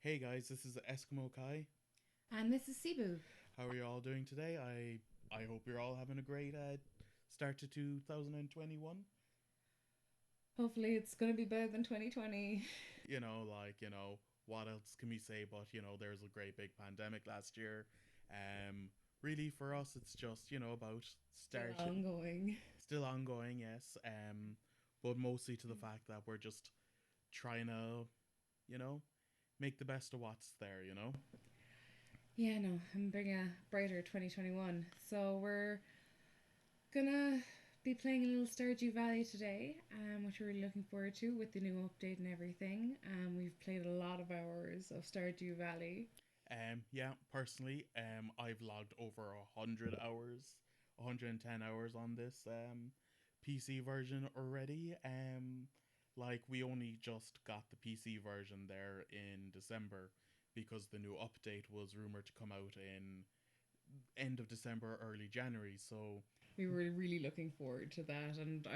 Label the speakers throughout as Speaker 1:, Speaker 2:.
Speaker 1: Hey guys, this is Eskimo Kai.
Speaker 2: And this is Cebu.
Speaker 1: How are you all doing today? I hope you're all having a great start to 2021.
Speaker 2: Hopefully, it's going to be better than 2020.
Speaker 1: What else can we say? But there's a great big pandemic last year. Um, really for us, it's just about
Speaker 2: Still
Speaker 1: start
Speaker 2: ongoing.
Speaker 1: still ongoing, yes. But mostly to the fact that we're just trying to you know make the best of what's there.
Speaker 2: Yeah, no, I'm bringing a brighter 2021. So we're gonna be playing a little Stardew Valley today, which we're really looking forward to with the new update and everything. We've played a lot of hours of Stardew Valley.
Speaker 1: Yeah, personally, I've logged over 100 hours, 110 hours on this PC version already. Like we only just got the PC version there in December because the new update was rumored to come out in end of December, early January. So
Speaker 2: We were really looking forward to that, and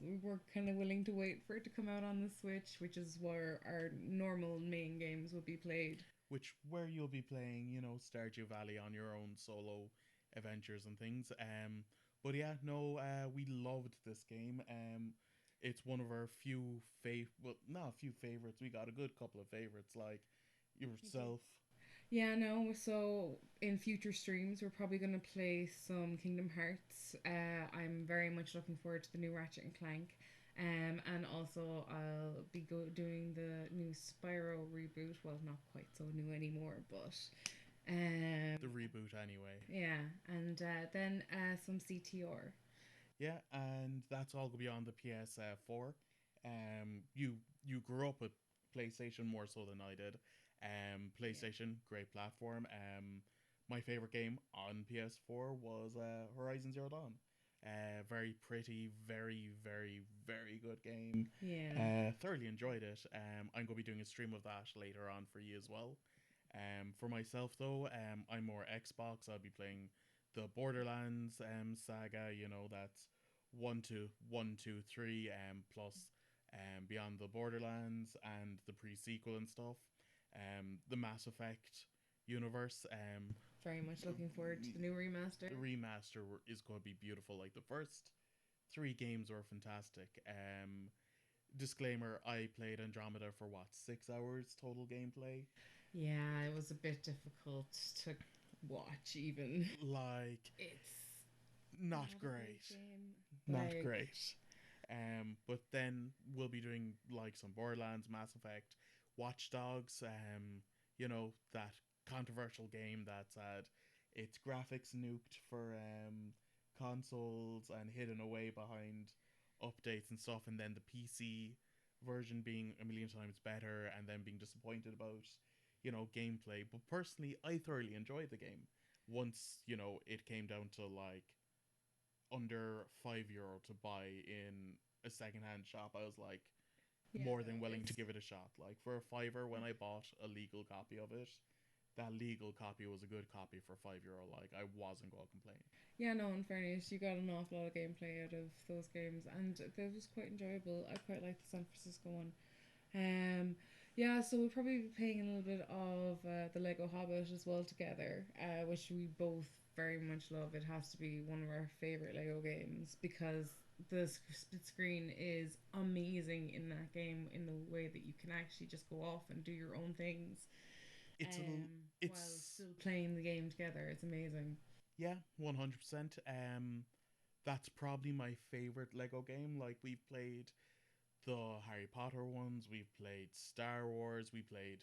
Speaker 2: we were kind of willing to wait for it to come out on the Switch, which is where our normal main games would be played.
Speaker 1: which where you'll be playing, Stardew Valley on your own solo adventures and things. But yeah, no, we loved this game. It's one of our well, not a few favorites. We got a good couple of favorites, like
Speaker 2: We did.
Speaker 1: yourself.
Speaker 2: Yeah, no. So in future streams, we're probably going to play some Kingdom Hearts. I'm very much looking forward to the new Ratchet and Clank. And also I'll be doing the new Spyro reboot. Well, not quite so new anymore, but
Speaker 1: The
Speaker 2: um,
Speaker 1: reboot, anyway.
Speaker 2: yeah. And then some CTR.
Speaker 1: Yeah, and that's all gonna be on the PS4. You grew up with PlayStation more so than I did.
Speaker 2: Yeah.
Speaker 1: PlayStation, great platform. My favorite game on PS4 was Horizon Zero Dawn. Very pretty, very, very, very good game.
Speaker 2: Yeah.
Speaker 1: Thoroughly enjoyed it. I'm gonna be doing a stream of that later on for you as well. For myself though, I'm more Xbox. I'll be playing the Borderlands saga. That's one, two, three, plus Beyond the Borderlands and the pre-sequel and stuff. The Mass Effect universe.
Speaker 2: Very much looking forward to the new
Speaker 1: The
Speaker 2: remaster.
Speaker 1: remaster is going to be beautiful. Like the first three games were fantastic. Disclaimer: I played Andromeda for what, 6 hours total gameplay.
Speaker 2: Yeah, it was a bit difficult to watch even.
Speaker 1: Like,
Speaker 2: It's
Speaker 1: not
Speaker 2: not a great
Speaker 1: great.
Speaker 2: game.
Speaker 1: Not
Speaker 2: Like,
Speaker 1: great. But then we'll be doing like some Borderlands, Mass Effect, Watch Dogs. That controversial game that's had its graphics nuked for consoles and hidden away behind updates and stuff, and then the PC version being a million times better, and then being disappointed about gameplay. But personally, I thoroughly enjoyed the game once it came down to like under €5 to buy in a secondhand shop. I was like
Speaker 2: yeah,
Speaker 1: more than
Speaker 2: no,
Speaker 1: willing to
Speaker 2: it's
Speaker 1: give it a shot. Like for a fiver, when I bought a legal copy of it, that legal copy was a good copy for €5. Like I wasn't gonna complain.
Speaker 2: yeah, no. In fairness, you got an awful lot of gameplay out of those games, and it was quite enjoyable. I quite like the San Francisco one. Um, yeah, so we'll probably be playing a little bit of the Lego Hobbit as well together, which we both very much love. It has to be one of our favorite Lego games because the split screen is amazing in that game in the way that you can actually just go off and do your own things
Speaker 1: It's a
Speaker 2: while
Speaker 1: it's
Speaker 2: still playing the game together. It's amazing.
Speaker 1: Yeah, 100%. That's probably my favorite Lego game. Like we've played the Harry Potter ones, we've played Star Wars, we played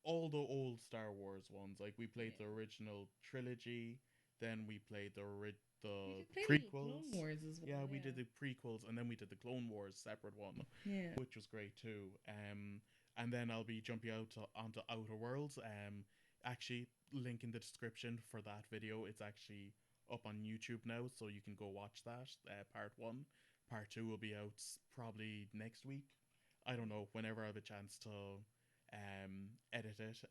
Speaker 1: all the old Star Wars ones. Like we played the
Speaker 2: Yeah.
Speaker 1: original trilogy, then we played
Speaker 2: We
Speaker 1: the
Speaker 2: did play a little Clone
Speaker 1: prequels.
Speaker 2: Wars as
Speaker 1: Yeah,
Speaker 2: well,
Speaker 1: we did
Speaker 2: yeah.
Speaker 1: the prequels, and then we did the Clone Wars separate one,
Speaker 2: Yeah.
Speaker 1: which was great too. And then I'll be jumping onto Outer Worlds. Actually, link in the description for that video. It's actually up on YouTube now, so you can go watch that. Part one, part two will be out probably next week. I don't know, whenever I have a chance to edit it.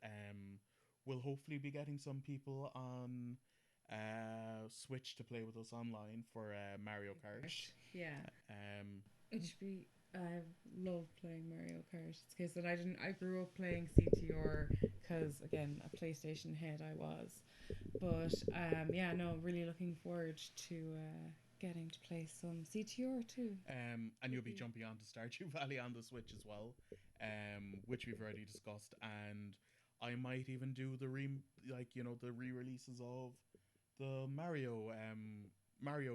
Speaker 1: We'll hopefully be getting some people on Switch to play with us online for Mario Kart.
Speaker 2: Art. Yeah.
Speaker 1: Um,
Speaker 2: It should be I love playing Mario Kart. It's case that I grew up playing CTR because again a PlayStation head I was, but yeah, no, really looking forward to getting to play some CTR too.
Speaker 1: And you'll be jumping onto Stardew Valley on the Switch as well, which we've already discussed. And I might even do the re-releases of the Mario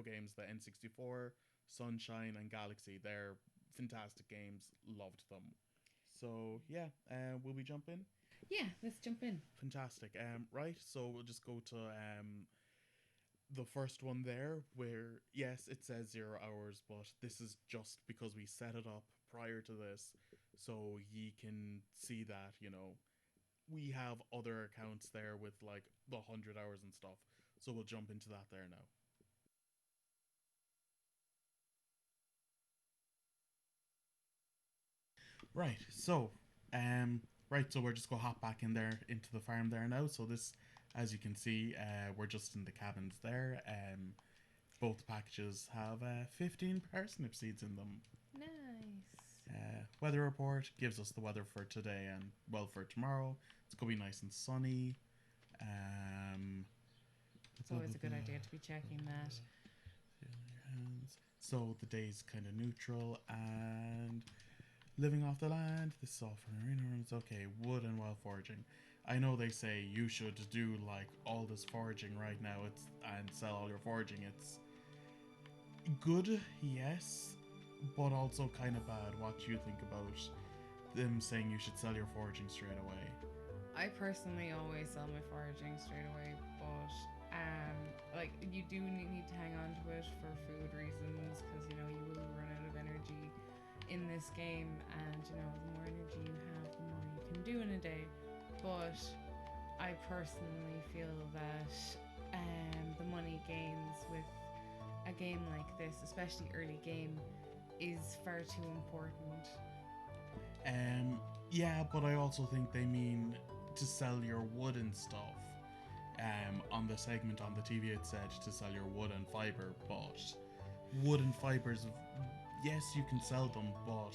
Speaker 1: games, the N64, Sunshine, and Galaxy. They're fantastic games. Loved them. So yeah, will we jump in?
Speaker 2: Yeah, let's jump in.
Speaker 1: Fantastic. Right. So we'll just go to the first one there, where yes, it says 0 hours, but this is just because we set it up prior to this, so ye can see that we have other accounts there with like the 100 hours and stuff. So we'll jump into that there now. Right. So, um, right. So we're just gonna hop back in there into the farm there now. So this, as you can see, we're just in the cabins there. Both packages have 15 parsnip seeds in them.
Speaker 2: Nice.
Speaker 1: Weather report gives us the weather for today and well for tomorrow. It's gonna be nice and sunny. Um,
Speaker 2: It's always a good idea to be checking that.
Speaker 1: So the day's kind of neutral and living off the land. This is all for arena rooms. Okay, wood and well foraging. I know they say you should do like all this foraging right now. It's and sell all your foraging. It's good, yes, but also kind of bad. What do you think about them saying you should sell your foraging straight away?
Speaker 2: I personally always sell my foraging straight away, but like you do need to hang on to it for food reasons because you will run out of energy in this game, and the more energy you have, the more you can do in a day. But I personally feel that the money gains with a game like this, especially early game, is far too important.
Speaker 1: Yeah, but I also think they mean to sell your wood and stuff. On the segment on the TV, it said to sell your wood and fiber, but wood and fibers, yes, you can sell them, but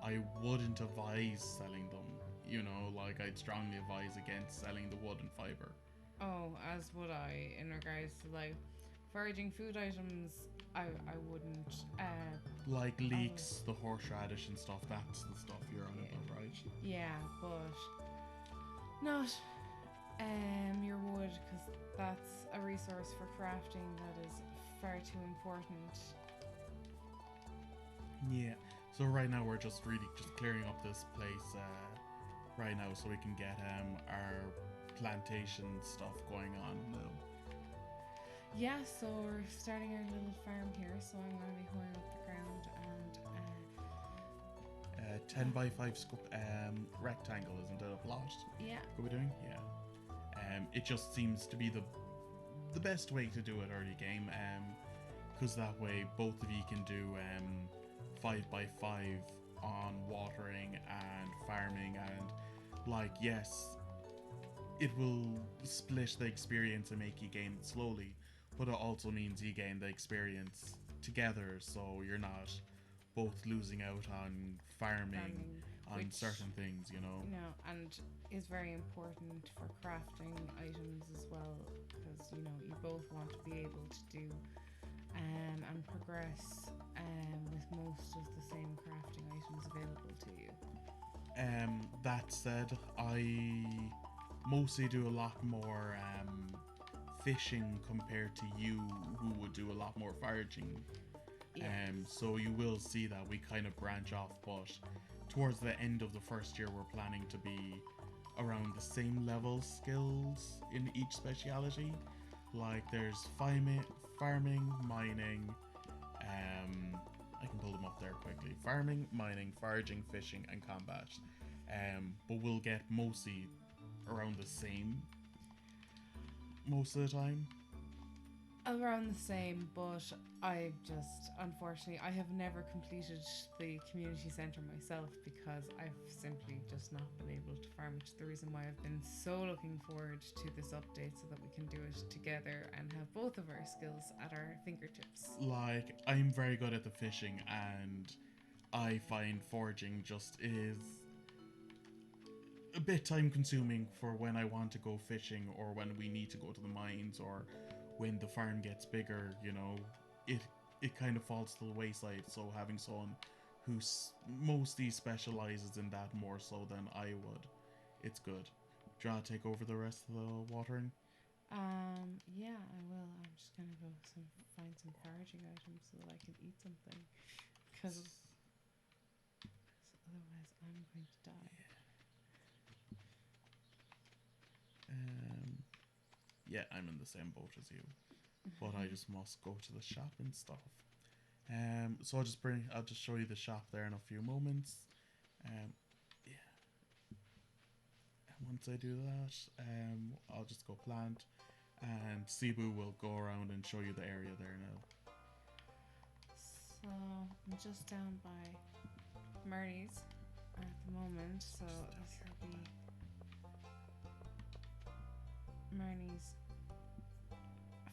Speaker 1: I wouldn't advise selling them. Like I'd strongly advise against selling the wood and fiber.
Speaker 2: Oh, as would I in regards to like foraging food items. I wouldn't.
Speaker 1: Like leeks, the horseradish and stuff. That's the stuff you're on
Speaker 2: Yeah.
Speaker 1: about, right?
Speaker 2: Yeah, but not your wood because that's a resource for crafting that is far too important.
Speaker 1: Yeah. So right now we're just really just clearing up this place right now so we can get our plantation stuff going on now.
Speaker 2: Yeah, so we're starting our little farm here, so I'm going to be hoeing up the ground and
Speaker 1: 10 by 5 rectangle, isn't it? A plot.
Speaker 2: yeah.
Speaker 1: What are we doing? Yeah. It just seems to be the best way to do it early game. Because that way both of you can do 5 by 5 on watering and farming, and like yes, it will split the experience and make you gain it slowly, but it also means you gain the experience together, so you're not both losing out on farming on
Speaker 2: Which,
Speaker 1: certain things.
Speaker 2: and is very important for crafting items as well, because you both want to be able to do and progress with most of the same crafting items available to you.
Speaker 1: That said, I mostly do a lot more fishing compared to you, who would do a lot more foraging.
Speaker 2: Yeah.
Speaker 1: So you will see that we kind of branch off, but towards the end of the first year, we're planning to be around the same level skills in each speciality. Like there's farming, mining. I can pull them up there quickly. Farming, mining, foraging, fishing, and combat. But we'll get mostly around the same most of the time.
Speaker 2: Around the same, but I just, unfortunately, I have never completed the community centre myself because I've simply just not been able to farm, which is the reason why I've been so looking forward to this update so that we can do it together and have both of our skills at our fingertips.
Speaker 1: Like, I'm very good at the fishing, and I find foraging just is a bit time consuming for when I want to go fishing or when we need to go to the mines or when the farm gets bigger, you know, it it kind of falls to the wayside. So having someone who mostly specializes in that more so than I would, it's good. Do you want to take over the rest of the watering?
Speaker 2: Yeah, I will. I'm just gonna go find some foraging items so that I can eat something. Because otherwise I'm going to die.
Speaker 1: Um, yeah, I'm in the same boat as you, but I just must go to the shop and stuff. So I'll just show you the shop there in a few moments. Um, yeah, and once I do that, I'll just go plant, and Cebu will go around and show you the area there now.
Speaker 2: So I'm just down by Marty's at the moment. So this will be Marnie's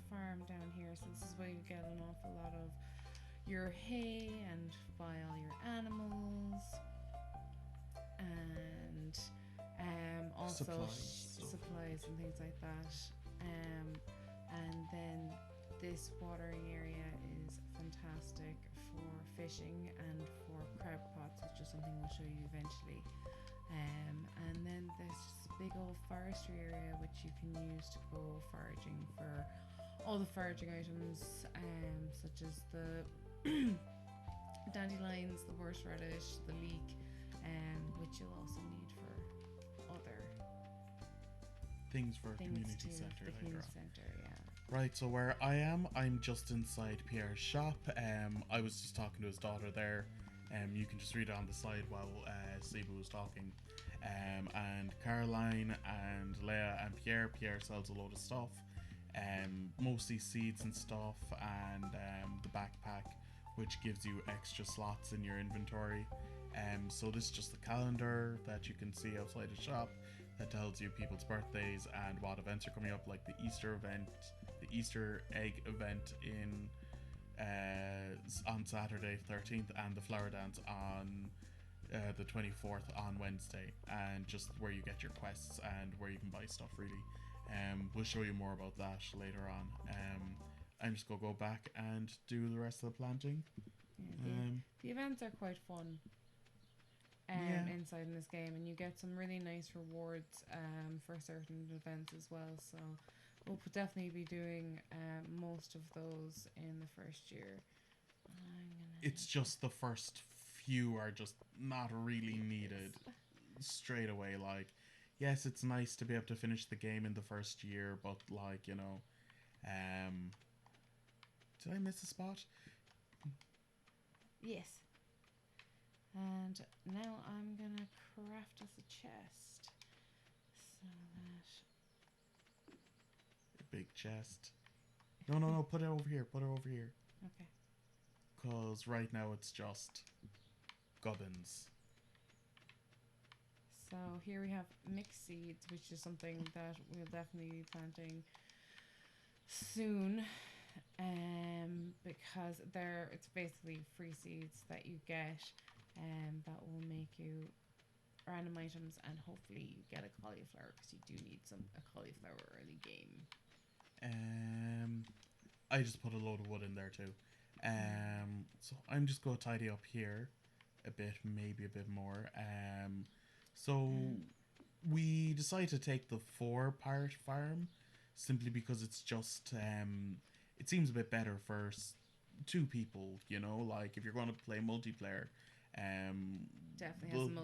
Speaker 2: farm down here. So this is where you get an awful lot of your hay and buy all your animals and also supplies and things like that. And then this watering area is fantastic for fishing and for crab pots, which is something we'll show you eventually. And then there's this big old forestry area which you can use to go foraging for all the foraging items, such as the dandelions, the horseradish, the leek, which you'll also need for other
Speaker 1: things for
Speaker 2: things
Speaker 1: community
Speaker 2: too,
Speaker 1: center
Speaker 2: the
Speaker 1: later
Speaker 2: community
Speaker 1: on.
Speaker 2: center, yeah.
Speaker 1: Right, so where I am, I'm just inside Pierre's shop. I was just talking to his daughter there. You can just read it on the side while Cebu was talking. And Caroline and Leia and Pierre. Pierre sells a load of stuff, mostly seeds and stuff, and the backpack, which gives you extra slots in your inventory. So this is just the calendar that you can see outside the shop that tells you people's birthdays and what events are coming up, like the Easter event, the Easter egg event in on Saturday 13th, and the flower dance on the 24th on Wednesday, and just where you get your quests and where you can buy stuff really. We'll show you more about that later on. I'm just gonna go back and do the rest of the planting.
Speaker 2: Yeah, the events are quite fun inside in this game, and you get some really nice rewards for certain events as well. So we'll definitely be doing most of those in the first year.
Speaker 1: It's just the first few are just not really needed straight away. Like, yes, it's nice to be able to finish the game in the first year, but like, you know, did I miss a spot?
Speaker 2: Yes. And now I'm gonna craft us a chest so that
Speaker 1: A big chest. No, put it over here. Put it over here.
Speaker 2: okay.
Speaker 1: Cause right now it's just gubbins.
Speaker 2: So here we have mixed seeds, which is something that we'll definitely be planting soon, because it's basically free seeds that you get, that will make you random items, and hopefully you get a cauliflower because you do need a cauliflower early game.
Speaker 1: I just put a load of wood in there too. So I'm just gonna tidy up here a bit, maybe a bit more. So we decided to take the 4-part farm simply because it's just it seems a bit better for 2 people. You know, like if you're going to play multiplayer,
Speaker 2: Definitely has the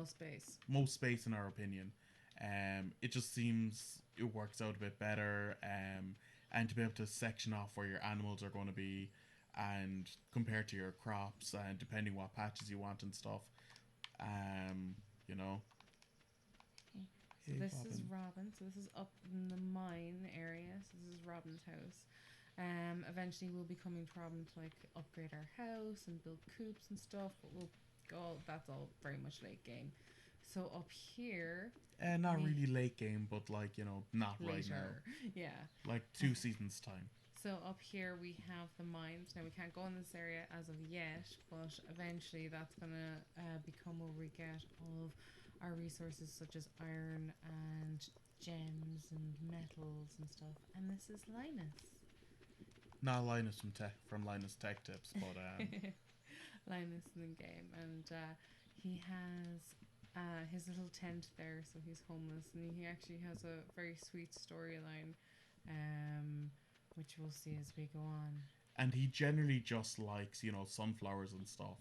Speaker 1: most space in our opinion. It just seems it works out a bit better. And to be able to section off where your animals are going to be, and compared to your crops, and depending what patches you want and stuff. You know.
Speaker 2: Okay. So this is Robin. So this is up in the mine area. So this is Robin's house. Eventually we'll be coming to Robin to like upgrade our house and build coops and stuff, but that's all very much late game. So up here,
Speaker 1: Not really late game, but like, you know, not
Speaker 2: later.
Speaker 1: right now.
Speaker 2: Yeah.
Speaker 1: Like 2 seasons time.
Speaker 2: So up here we have the mines. Now we can't go in this area as of yet, but eventually that's gonna become where we get all of our resources such as iron and gems and metals and stuff. And this is Linus.
Speaker 1: Not Linus from Linus Tech Tips, but
Speaker 2: Linus in the game, and he has his little tent there, so he's homeless, and he actually has a very sweet storyline, um, which we'll see as we go on.
Speaker 1: and he generally just likes sunflowers and stuff.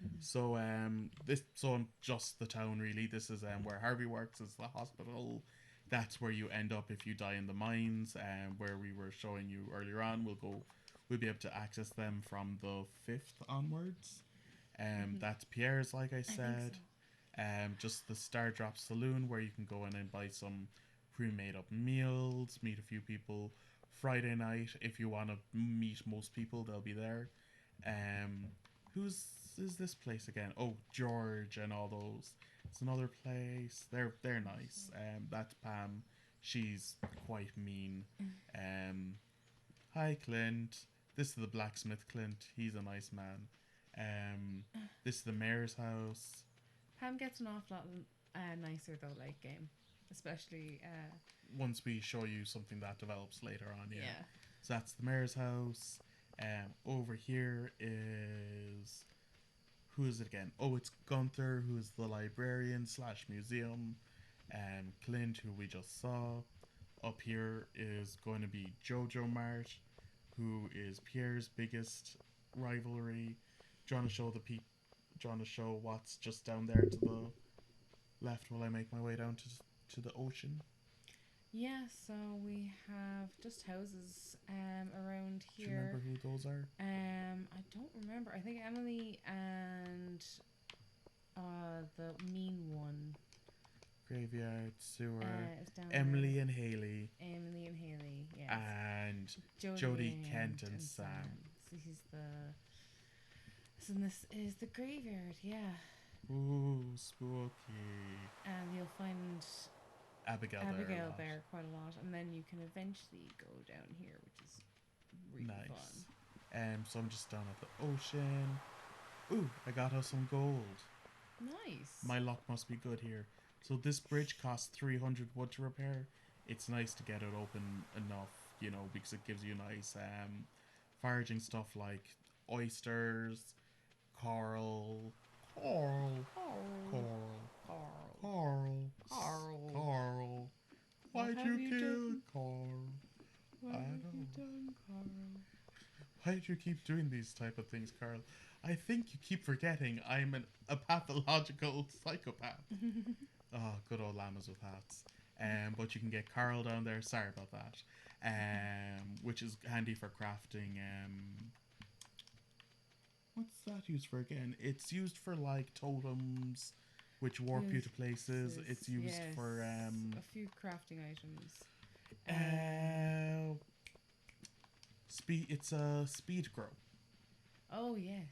Speaker 2: Mhm.
Speaker 1: So just the town really. This is where Harvey works as the hospital. That's where you end up if you die in the mines. Where we were showing you earlier on, we'll be able to access them from the 5th onwards. That's Pierre's, like I
Speaker 2: I think
Speaker 1: said.
Speaker 2: so.
Speaker 1: Just the Star Drop Saloon where you can go in and buy some pre-made up meals, meet a few people. Friday night, if you want to meet most people, they'll be there. Um, who's is this place again? Oh, George and all those. It's another place. They're nice. That's Pam. She's quite mean. Um, hi Clint. This is the blacksmith Clint. He's a nice man. This is the mayor's house.
Speaker 2: Pam gets an awful lot nicer though, like game, especially
Speaker 1: Once we show you something that develops later on, yeah.
Speaker 2: yeah.
Speaker 1: So that's the mayor's house. Over here is who is it again? Oh, it's Gunther, who is the librarian slash museum. Clint, who we just saw. Up here is going to be Jojo Mart, who is Pierre's biggest rivalry. Do you want to show the peep? Do you want to show what's just down there to the left while I make my way down to the ocean?
Speaker 2: Yeah, so we have just houses around
Speaker 1: Do you
Speaker 2: here.
Speaker 1: remember who those are?
Speaker 2: I don't remember. I think Emily and the mean one
Speaker 1: Graveyard, sewer.
Speaker 2: is down
Speaker 1: Emily
Speaker 2: there.
Speaker 1: and Haley.
Speaker 2: Emily and Haley, yes.
Speaker 1: And
Speaker 2: Jody
Speaker 1: Kent, and Sam.
Speaker 2: So he's the. So this is the graveyard, yeah.
Speaker 1: Ooh, spooky.
Speaker 2: And you'll find
Speaker 1: Abigail
Speaker 2: there quite a lot, and then you can eventually go down here, which is really
Speaker 1: nice.
Speaker 2: fun.
Speaker 1: So I'm just down at the ocean. Ooh, I got us some gold.
Speaker 2: Nice.
Speaker 1: My luck must be good here. So this bridge costs 300 wood to repair. It's nice to get it open enough, because it gives you nice foraging stuff like oysters, coral. Why'd you kill Carl?
Speaker 2: What have you done, Carl?
Speaker 1: Why do you keep doing these type of things, Carl? I think you keep forgetting I'm a pathological psychopath. Oh, good old llamas with hats. But you can get Carl down there. Sorry about that. Which is handy for crafting. What's that used for again? It's used for like totems, which warp you to places. It's used for
Speaker 2: a few crafting items.
Speaker 1: Speed. It's a speed grow.
Speaker 2: Oh yes.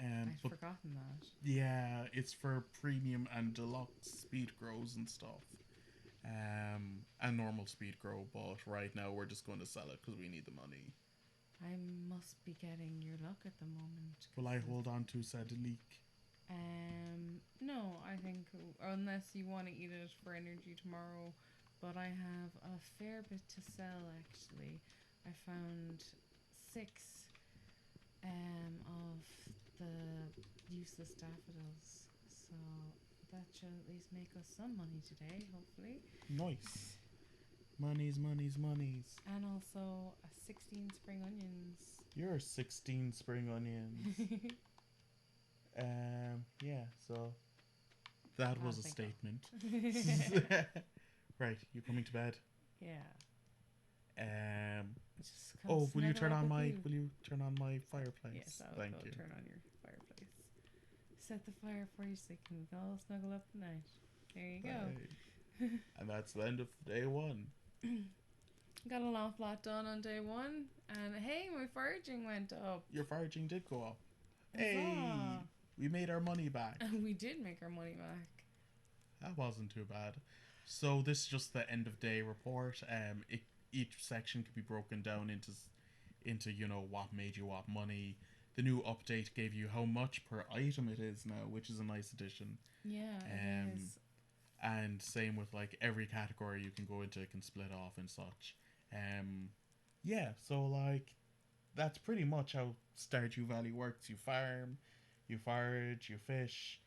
Speaker 2: I'd
Speaker 1: But
Speaker 2: forgotten that.
Speaker 1: yeah, it's for premium and deluxe speed grows and stuff. And normal speed grow, but right now we're just going to sell it because we need the money.
Speaker 2: I must be getting your luck at the moment.
Speaker 1: Will I hold on to said leak?
Speaker 2: No, I think unless you want to eat it for energy tomorrow, but I have a fair bit to sell actually. I found 6 of the useless daffodils, so that should at least make us some money today, hopefully.
Speaker 1: Nice. Monies.
Speaker 2: And also 16 spring onions.
Speaker 1: You're 16 spring onions. Yeah, so that was a statement. Right, you coming to bed?
Speaker 2: Yeah.
Speaker 1: Will you turn on my fireplace?
Speaker 2: Yes,
Speaker 1: Thank you.
Speaker 2: Turn on your fireplace. Set the fire for you so you can all snuggle up tonight. There you go.
Speaker 1: Right. And that's the end of day 1.
Speaker 2: Got an awful lot done on day 1, and hey, my foraging went up.
Speaker 1: Your foraging did go up.
Speaker 2: Huzzah.
Speaker 1: Hey, we made our money back.
Speaker 2: We did make our money back.
Speaker 1: That wasn't too bad. So this is just the end of day report. Each section could be broken down into, you know, what made you what money. The new update gave you how much per item it is now, which is a nice addition.
Speaker 2: Yeah, it
Speaker 1: Um,
Speaker 2: is.
Speaker 1: and same with like every category you can go into can split off and such. Um, yeah, so like that's pretty much how Stardew Valley works. You farm, you forage, you fish,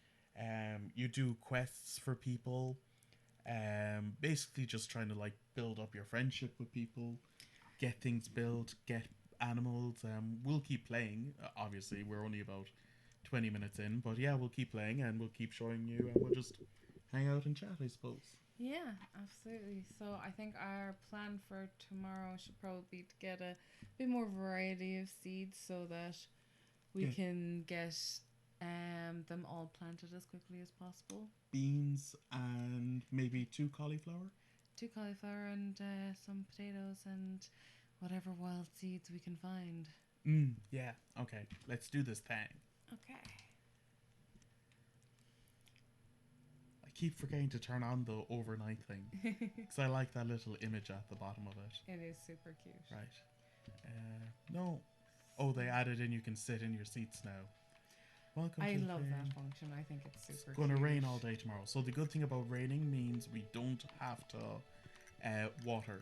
Speaker 1: you do quests for people. Basically just trying to like build up your friendship with people, get things built, get animals. We'll keep playing. Obviously, we're only about 20 minutes in, but yeah, we'll keep playing and we'll keep showing you, and we'll just hang out and chat, I suppose.
Speaker 2: Yeah, absolutely. So I think our plan for tomorrow should probably be to get a bit more variety of seeds so that we
Speaker 1: Yeah.
Speaker 2: can get them all planted as quickly as possible.
Speaker 1: Beans and maybe two cauliflower.
Speaker 2: Two cauliflower and some potatoes and whatever wild seeds we can find.
Speaker 1: Yeah. Okay. Let's do this thing.
Speaker 2: Okay.
Speaker 1: I keep forgetting to turn on the overnight thing because I like that little image at the bottom of it.
Speaker 2: It is super cute.
Speaker 1: Right. No. Oh, they added in you can sit in your seats now. Welcome
Speaker 2: I
Speaker 1: to the
Speaker 2: love
Speaker 1: thing.
Speaker 2: that function. I think it's super
Speaker 1: It's going to
Speaker 2: cute.
Speaker 1: rain all day tomorrow. So the good thing about raining means we don't have to water.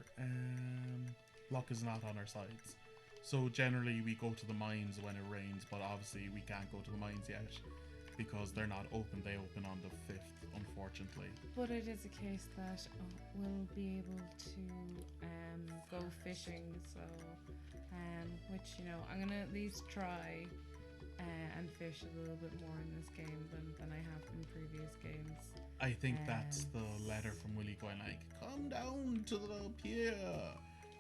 Speaker 1: Luck is not on our sides. So generally we go to the mines when it rains, but obviously we can't go to the mines yet because they're not open. They open on the 5th, unfortunately.
Speaker 2: But it is a case that we'll be able to go fishing. So, which I'm gonna at least try and fish a little bit more in this game than I have in previous games.
Speaker 1: I think that's the letter from Willie going like, "Come down to the pier,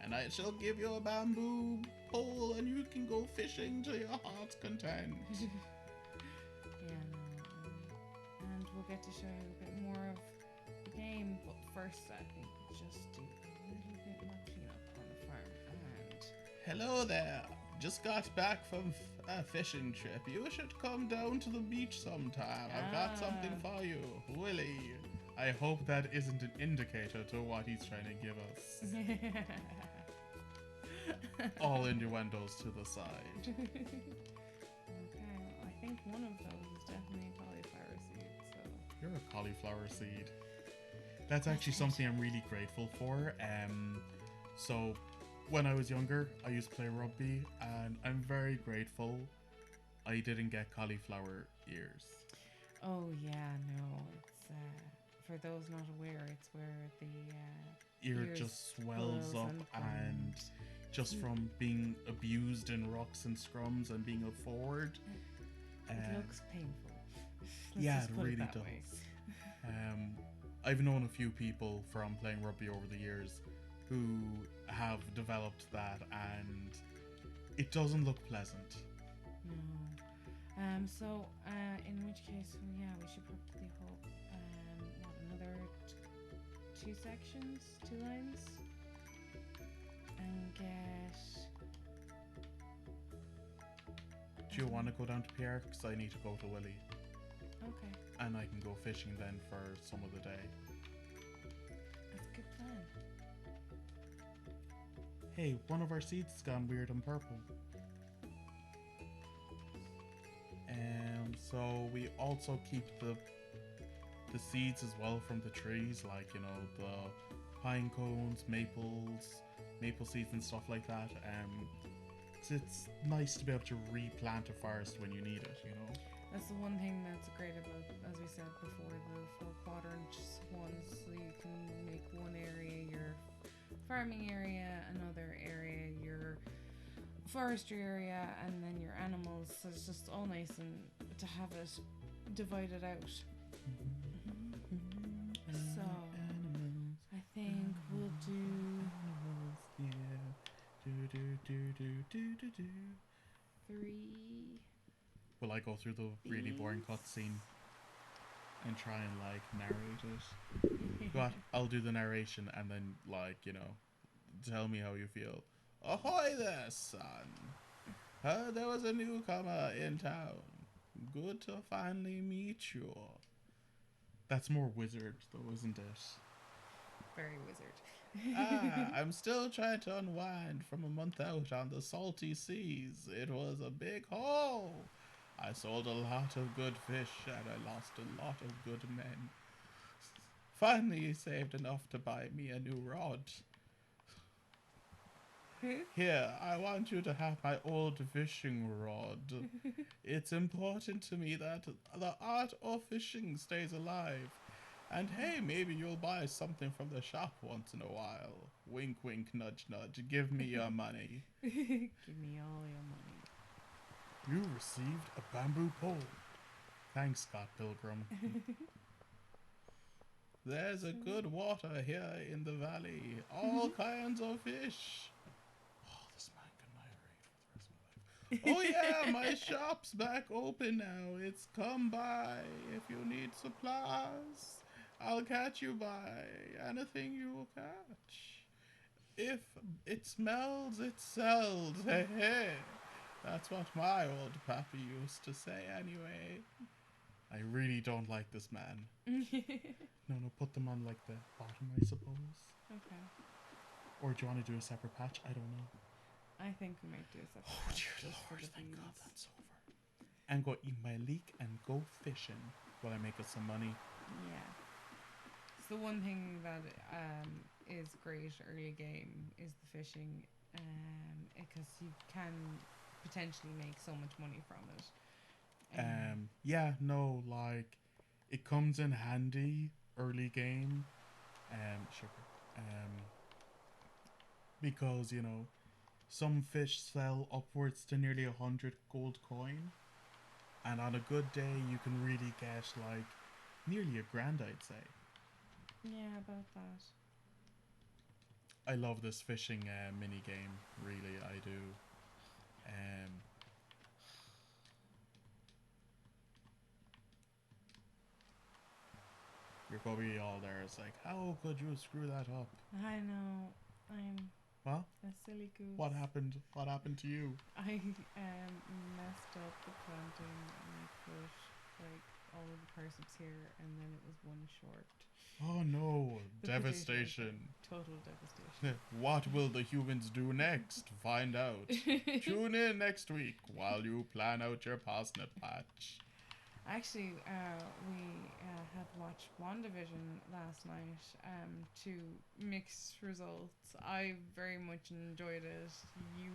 Speaker 1: and I shall give you a bamboo pole, and you can go fishing to your heart's content."
Speaker 2: Yeah, no, and we'll get to show you a bit more of the game. But first, I think we'll just do a little bit more cleanup on the farm. And
Speaker 1: Hello there. Just got back from a fishing trip. You should come down to the beach sometime. I've got something for you, Willie. I hope that isn't an indicator to what he's trying to give us. All innuendos to the side.
Speaker 2: Okay, well, I think one of those is definitely a cauliflower seed. So
Speaker 1: You're a cauliflower seed. That's actually something I'm really grateful for. So when I was younger, I used to play rugby, and I'm very grateful I didn't get cauliflower ears.
Speaker 2: oh yeah, no, it's for those not aware, it's where the
Speaker 1: Ear
Speaker 2: ears
Speaker 1: just swells up, and
Speaker 2: and
Speaker 1: just from being abused in rucks and scrums and being a forward.
Speaker 2: it looks painful. Let's
Speaker 1: Yeah,
Speaker 2: just
Speaker 1: it
Speaker 2: put
Speaker 1: really
Speaker 2: that
Speaker 1: does.
Speaker 2: way.
Speaker 1: I've known a few people from playing rugby over the years who have developed that, and it doesn't look pleasant.
Speaker 2: No. So, in which case, well, yeah, we should probably hold, another two sections, two lines, and get.
Speaker 1: Do you want to go down to Pierre? Because I need to go to Willie,
Speaker 2: Okay,
Speaker 1: and I can go fishing then for some of the day.
Speaker 2: that's a good plan.
Speaker 1: Hey, one of our seeds has gone weird and purple. So we also keep the seeds as well from the trees, like the pine cones, maple seeds and stuff like that. 'Cause it's nice to be able to replant a forest when you need it.
Speaker 2: That's the one thing that's great about, as we said before, the 4 quadrant ones. So you can make one area your farming area, another area your forestry area, and then your animals. So it's just all nice and to have it divided out. So I think we'll do
Speaker 1: Yeah. Do.
Speaker 2: 3.
Speaker 1: Will I go through the really boring
Speaker 2: Beans.
Speaker 1: cutscene and try and like narrate it? But I'll do the narration and then tell me how you feel. Ahoy there, son! Heard there was a newcomer in town. Good to finally meet you. That's more wizard, though, isn't it?
Speaker 2: Very wizard.
Speaker 1: I'm still trying to unwind from a month out on the salty seas. It was a big haul. I sold a lot of good fish and I lost a lot of good men. Finally saved enough to buy me a new rod. Here, I want you to have my old fishing rod. It's important to me that the art of fishing stays alive. And hey, maybe you'll buy something from the shop once in a while. Wink, wink, nudge, nudge. Give me your money.
Speaker 2: Give me all your money.
Speaker 1: You received a bamboo pole. Thanks, Scott Pilgrim. There's a good water here in the valley. All kinds of fish. Oh, this man can narrate for the rest of my life. Oh yeah, my shop's back open now. It's come by if you need supplies. I'll catch you by anything you catch. If it smells, it sells. Hey, hey. That's what my old pappy used to say anyway. I really don't like this man. No, put them on like the bottom, I suppose.
Speaker 2: Okay.
Speaker 1: Or do you want to do a separate patch? I don't know.
Speaker 2: I think we might do a separate
Speaker 1: Oh,
Speaker 2: patch
Speaker 1: dear
Speaker 2: just for
Speaker 1: Lord,
Speaker 2: the
Speaker 1: thank God
Speaker 2: views.
Speaker 1: that's over. And go eat my leek and go fishing while I make us some money.
Speaker 2: Yeah. So the one thing that is great early game is the fishing, because you can potentially make so much money from it.
Speaker 1: Yeah, no, like it comes in handy early game. Sugar. Because you know some fish sell upwards to nearly 100 gold coin, and on a good day you can really get like nearly £1,000, I'd say.
Speaker 2: Yeah, about that.
Speaker 1: I love this fishing mini game. Really, I do. Um, you're probably all there. It's like, how could you screw that up?
Speaker 2: I know. I'm
Speaker 1: What?
Speaker 2: a silly goose.
Speaker 1: What happened? What happened to you?
Speaker 2: I messed up the planting and I put like all of the parsnips here and then it was one short.
Speaker 1: Oh no!
Speaker 2: The
Speaker 1: Devastation.
Speaker 2: Total devastation.
Speaker 1: What will the humans do next? Find out. Tune in next week while you plan out your parsnip patch.
Speaker 2: Actually, we had watched WandaVision last night to mixed results. I very much enjoyed it. You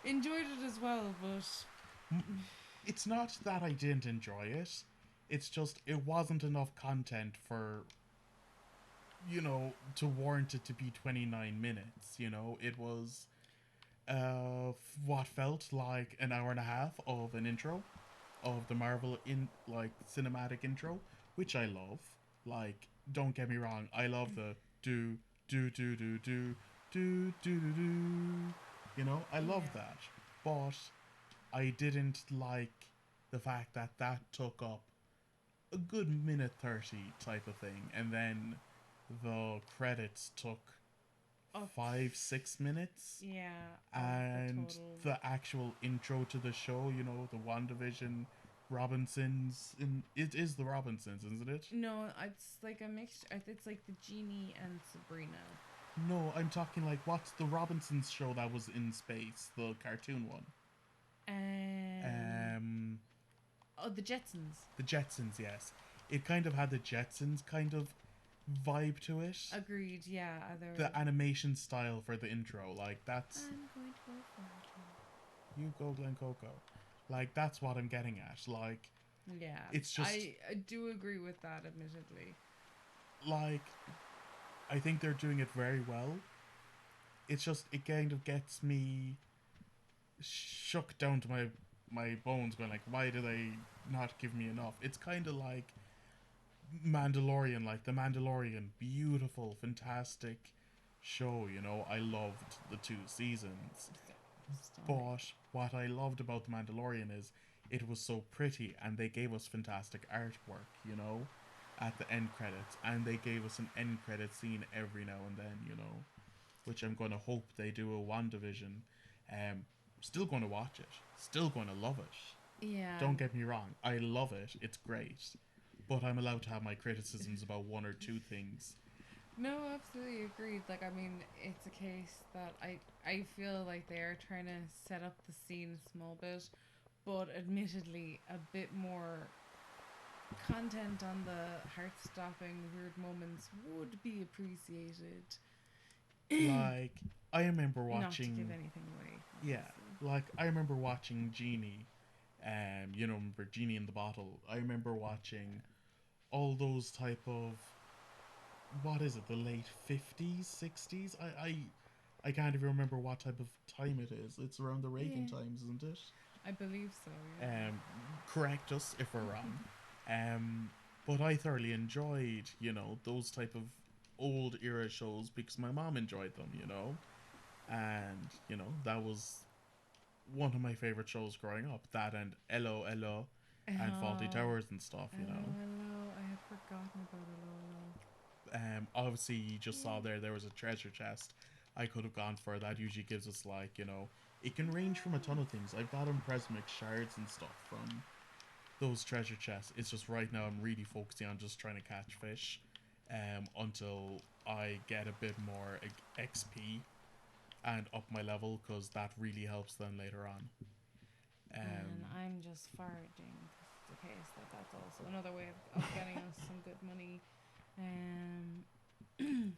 Speaker 2: enjoyed it as well, but
Speaker 1: It's not that I didn't enjoy it. It's just it wasn't enough content for, to warrant it to be 29 minutes. It was what felt like an hour and a half of an intro of the Marvel in like cinematic intro, which I love. Like, don't get me wrong, I love the do do do do do do do do do. I love
Speaker 2: yeah.
Speaker 1: that, but I didn't like the fact that that took up a good minute 30 type of thing, and then the credits took
Speaker 2: Oh,
Speaker 1: 5-6 minutes,
Speaker 2: yeah.
Speaker 1: and
Speaker 2: The total.
Speaker 1: the actual intro to the show, the WandaVision Robinsons, it is the Robinsons, isn't it?
Speaker 2: No, it's like a mixture. It's like the Genie and Sabrina.
Speaker 1: No, I'm talking like what's the Robinsons show that was in space, the cartoon one? Um,
Speaker 2: Oh, the Jetsons.
Speaker 1: the Jetsons, yes. It kind of had the Jetsons kind of vibe to it.
Speaker 2: Agreed. Yeah.
Speaker 1: The animation style for the intro, like that's
Speaker 2: I'm going to go for it.
Speaker 1: you go Glen Coco. Like that's what I'm getting at. Like
Speaker 2: Yeah.
Speaker 1: it's just
Speaker 2: I do agree with that, admittedly.
Speaker 1: like I think they're doing it very well. It's just it kind of gets me shook down to my bones, going like, why do they not give me enough? It's kind of like Mandalorian, like the Mandalorian, beautiful, fantastic show. I loved the 2 seasons, but what I loved about the Mandalorian is it was so pretty, and they gave us fantastic artwork. At the end credits, and they gave us an end credit scene every now and then. Which I'm going to hope they do a WandaVision. Still going to watch it. Still going to love it.
Speaker 2: Yeah.
Speaker 1: Don't get me wrong. I love it. It's great. But I'm allowed to have my criticisms about one or two things.
Speaker 2: No, absolutely agreed. Like, I mean, it's a case that I feel like they are trying to set up the scene a small bit, but admittedly, a bit more content on the heart-stopping weird moments would be appreciated.
Speaker 1: Like, I remember
Speaker 2: Not to give
Speaker 1: watching,
Speaker 2: anything away,
Speaker 1: yeah,
Speaker 2: obviously.
Speaker 1: like I remember watching Genie, remember Genie in the Bottle. I remember watching all those type of, what is it, the late 50s, 60s? I can't even remember what type of time it is. It's around the Reagan
Speaker 2: Yeah,
Speaker 1: times, isn't it?
Speaker 2: I believe so.
Speaker 1: Um, Correct us if we're wrong. Um, but I thoroughly enjoyed, those type of old era shows because my mom enjoyed them, and that was one of my favorite shows growing up. That and Hello Hello,
Speaker 2: Yeah.
Speaker 1: and Faulty
Speaker 2: Oh,
Speaker 1: Towers and stuff,
Speaker 2: hello, hello. I had forgotten about hello,
Speaker 1: Obviously you just saw
Speaker 2: hello.
Speaker 1: there was a treasure chest I could have gone for. That usually gives us, like, it can range from a ton of
Speaker 2: Yes.
Speaker 1: things. I've gotten Presmic shards and stuff from those treasure chests. It's just right now I'm really focusing on just trying to catch fish, until I get a bit more XP and up my level, because that really helps then later on.
Speaker 2: And
Speaker 1: Um,
Speaker 2: I'm just farting because it's the case that that's also another way of getting us some good money. Um,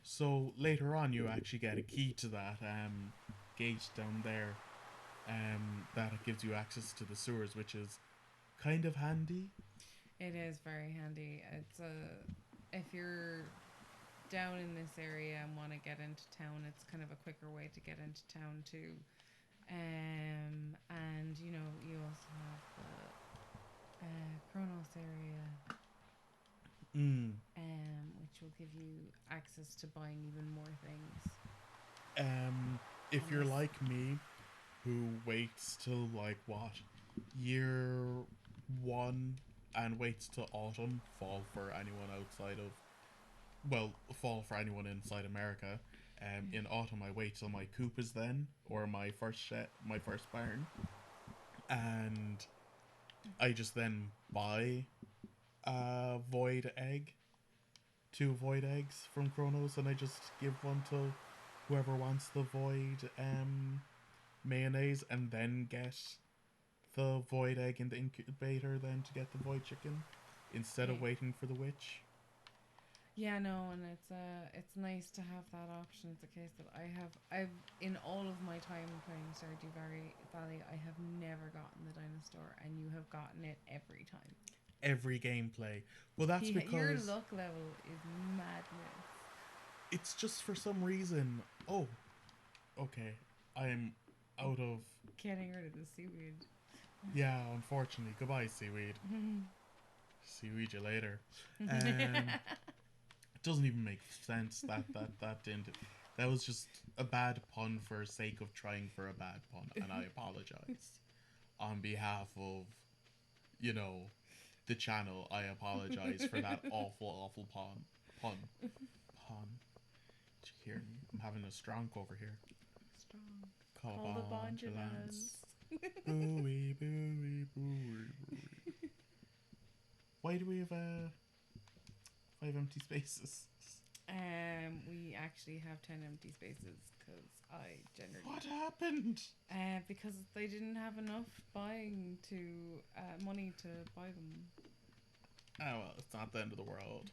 Speaker 1: so later on, you actually get a key to that gate down there, that it gives you access to the sewers, which is kind of handy.
Speaker 2: it is very handy. It's a if you're down in this area and want to get into town, it's kind of a quicker way to get into town too. And you also have the Kronos area,
Speaker 1: Mm.
Speaker 2: which will give you access to buying even more things.
Speaker 1: Um, if
Speaker 2: And
Speaker 1: you're
Speaker 2: this,
Speaker 1: like me, who waits till, like, what, year one, and waits till autumn, fall for anyone outside of, well, fall for anyone inside America. In autumn, I wait till my coop is then, or my first barn, and I just then buy a void egg, two void eggs from Kronos, and I just give one to whoever wants the void mayonnaise, and then get the void egg in the incubator then to get the void chicken instead
Speaker 2: yeah,
Speaker 1: of waiting for the witch.
Speaker 2: yeah, no, and it's nice to have that option. It's a case that I've in all of my time playing Stardew Valley, I have never gotten the dinosaur, and you have gotten it every time.
Speaker 1: Every gameplay. Well, that's
Speaker 2: Your
Speaker 1: because
Speaker 2: luck level is madness.
Speaker 1: it's just for some reason. Oh, okay. I'm out of.
Speaker 2: Getting rid of the seaweed.
Speaker 1: Yeah, unfortunately. Goodbye, seaweed. Seaweed you later. It doesn't even make sense. That didn't. That was just a bad pun for sake of trying for a bad pun, and I apologize on behalf of, you know, the channel. I apologize for that awful, awful pun. Did you hear me? I'm having a stronk over here.
Speaker 2: Strong.
Speaker 1: Call
Speaker 2: Call the
Speaker 1: upon to
Speaker 2: Bondulance.
Speaker 1: Lance. Booey, booey, booey, booey. Why do we have 5 empty spaces?
Speaker 2: We actually have 10 empty spaces because I generally.
Speaker 1: What happened?
Speaker 2: Because they didn't have enough buying to money to buy them.
Speaker 1: Oh well, it's not the end of the world.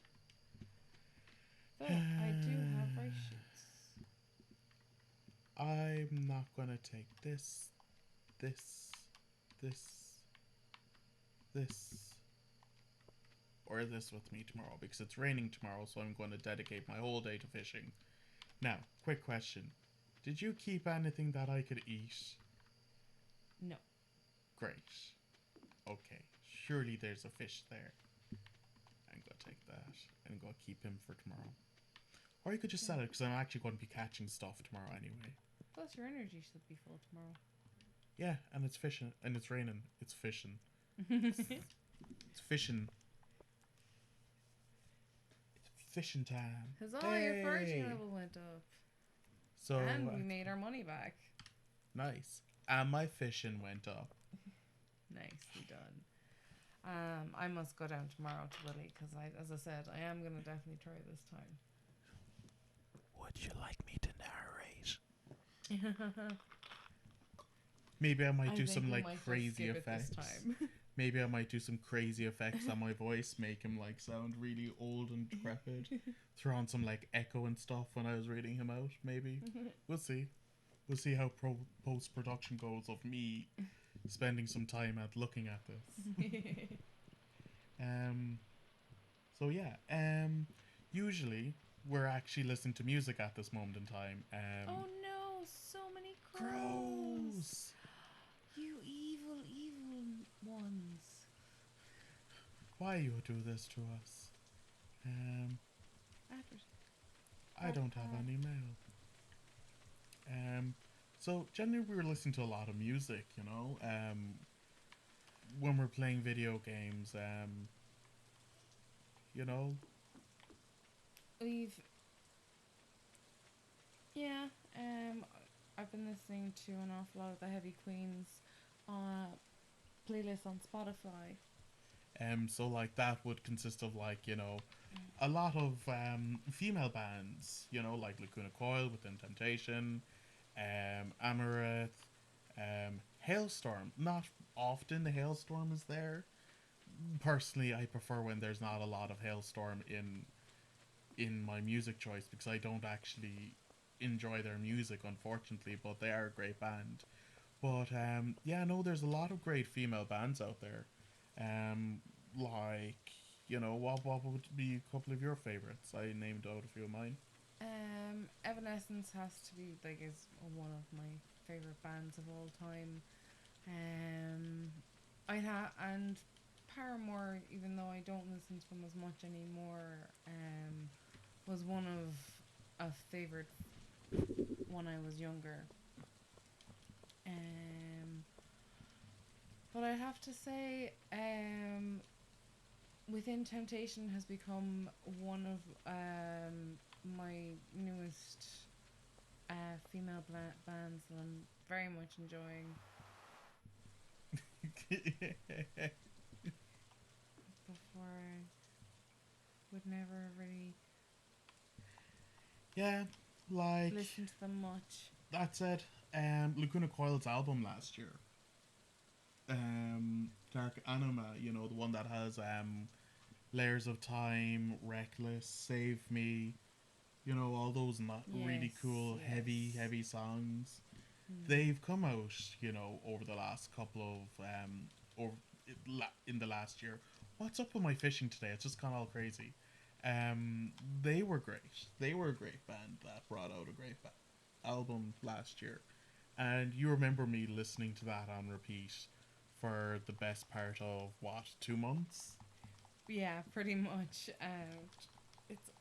Speaker 2: Though I do have rice shoots.
Speaker 1: I'm not gonna take this, this, this, or this with me tomorrow because it's raining tomorrow, so I'm going to dedicate my whole day to fishing. Now, quick question. Did you keep anything that I could eat?
Speaker 2: No.
Speaker 1: Great. Okay. Surely there's a fish there. I'm going to take that and go keep him for tomorrow. Or you could just sell it because I'm actually going to be catching stuff tomorrow anyway.
Speaker 2: Plus, your energy should be full tomorrow.
Speaker 1: Yeah, and it's fishing and it's raining. It's fishing. It's fishing. It's fishing time.
Speaker 2: Huzzah, your farting
Speaker 1: Hey!
Speaker 2: level went up.
Speaker 1: So,
Speaker 2: And we made our money back.
Speaker 1: nice. And my fishing went up.
Speaker 2: Nicely done. I must go down tomorrow to Willie because, as I said, I am going to definitely try this time.
Speaker 1: Would you like me to narrate? Maybe I might
Speaker 2: I
Speaker 1: do
Speaker 2: think
Speaker 1: some
Speaker 2: we
Speaker 1: like
Speaker 2: might just
Speaker 1: crazy
Speaker 2: skip it this
Speaker 1: effects.
Speaker 2: time.
Speaker 1: Maybe I might do some crazy effects on my voice, make him like sound really old and decrepit. Throw on some like echo and stuff when I was reading him out. Maybe we'll see. We'll see how post production goes of me spending some time at looking at this. Um. So yeah. Usually we're actually listening to music at this moment in time.
Speaker 2: Oh no, so many crows.
Speaker 1: Crows.
Speaker 2: You evil, evil ones.
Speaker 1: Why you do this to us? Um.
Speaker 2: Advert.
Speaker 1: I don't have any mail. Um. So generally we were listening to a lot of music. When we're playing video games. You know.
Speaker 2: We've yeah. I've been listening to an awful lot of the Heavy Queens playlist on Spotify.
Speaker 1: So like that would consist of like a lot of female bands. Like Lacuna Coil, Within Temptation, Amaranth, Hailstorm. Not often the Hailstorm is there. Personally, I prefer when there's not a lot of Hailstorm in my music choice because I don't actually enjoy their music, unfortunately. But they are a great band. But yeah, no, there's a lot of great female bands out there. Um, like what would be a couple of your favorites? I named out a few of mine.
Speaker 2: Evanescence has to be like is one of my favorite bands of all time. I have and Paramore, even though I don't listen to them as much anymore, was one of a favorite when I was younger. Um, but I have to say, Within Temptation has become one of my newest female bands that I'm very much enjoying. Before I would never really
Speaker 1: Yeah, like
Speaker 2: listen to them much.
Speaker 1: that said, Lacuna Coil's album last year, Dark Anima, the one that has Layers of Time, Reckless, Save Me, all those not
Speaker 2: Yes,
Speaker 1: really cool,
Speaker 2: yes.
Speaker 1: heavy songs.
Speaker 2: Hmm.
Speaker 1: They've come out, over the last couple of or in the last year. What's up with my fishing today? It's just gone all crazy. They were great. They were a great band that brought out a great album last year, and you remember me listening to that on repeat for the best part of what 2 months.
Speaker 2: Yeah, pretty much. It's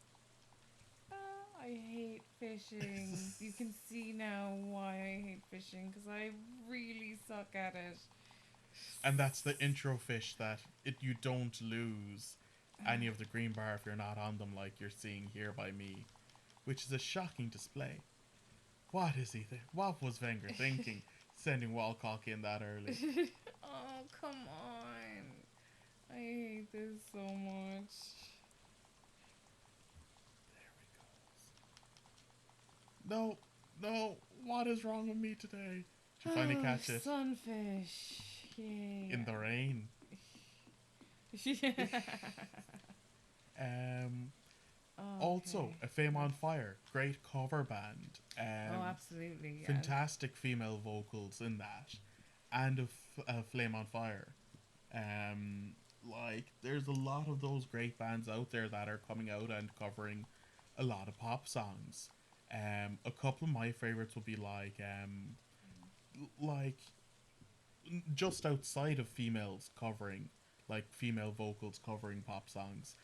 Speaker 2: I hate fishing. You can see now why I hate fishing because I really suck at it.
Speaker 1: And that's the intro fish that you don't lose any of the green bar if you're not on them, like you're seeing here by me, which is a shocking display. What is he? What was Wenger thinking, sending Walcock in that early?
Speaker 2: Oh, come on. I hate this so much.
Speaker 1: There we go. No, no. What is wrong with me today? Did you finally
Speaker 2: Oh,
Speaker 1: catch it
Speaker 2: sunfish. Yay.
Speaker 1: in the rain?
Speaker 2: Yeah.
Speaker 1: Um. Also,
Speaker 2: Okay.
Speaker 1: A Flame on Fire, great cover band.
Speaker 2: Oh, absolutely. Yeah.
Speaker 1: Fantastic female vocals in that, and a Flame on Fire. Like there's a lot of those great bands out there that are coming out and covering a lot of pop songs. A couple of my favorites would be like just outside of females covering, like female vocals covering pop songs.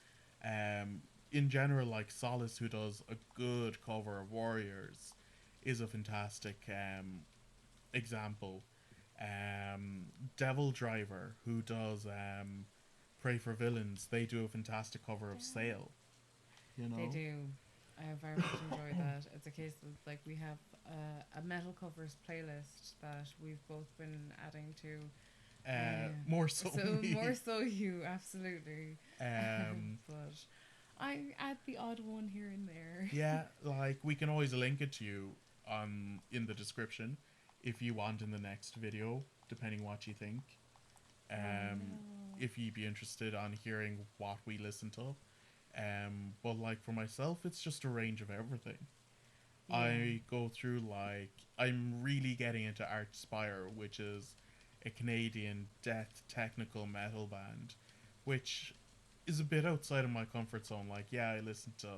Speaker 1: Um, in general, like Solace, who does a good cover of Warriors, is a fantastic example. Devil Driver, who does Pray for Villains, they do a fantastic cover of Sail. You
Speaker 2: They
Speaker 1: know,
Speaker 2: do. I very much enjoy that. It's a case of like we have a metal covers playlist that we've both been adding to.
Speaker 1: more so
Speaker 2: So more
Speaker 1: me.
Speaker 2: so you, absolutely.
Speaker 1: Um,
Speaker 2: But I add the odd one here and there.
Speaker 1: Yeah, like we can always link it to you on in the description if you want in the next video, depending what you think.
Speaker 2: Oh
Speaker 1: Um,
Speaker 2: no.
Speaker 1: if you'd be interested on hearing what we listen to. But like for myself, it's just a range of everything.
Speaker 2: Yeah.
Speaker 1: I go through like I'm really getting into Archspire, which is a Canadian death technical metal band, which is a bit outside of my comfort zone. Like, yeah, I listen to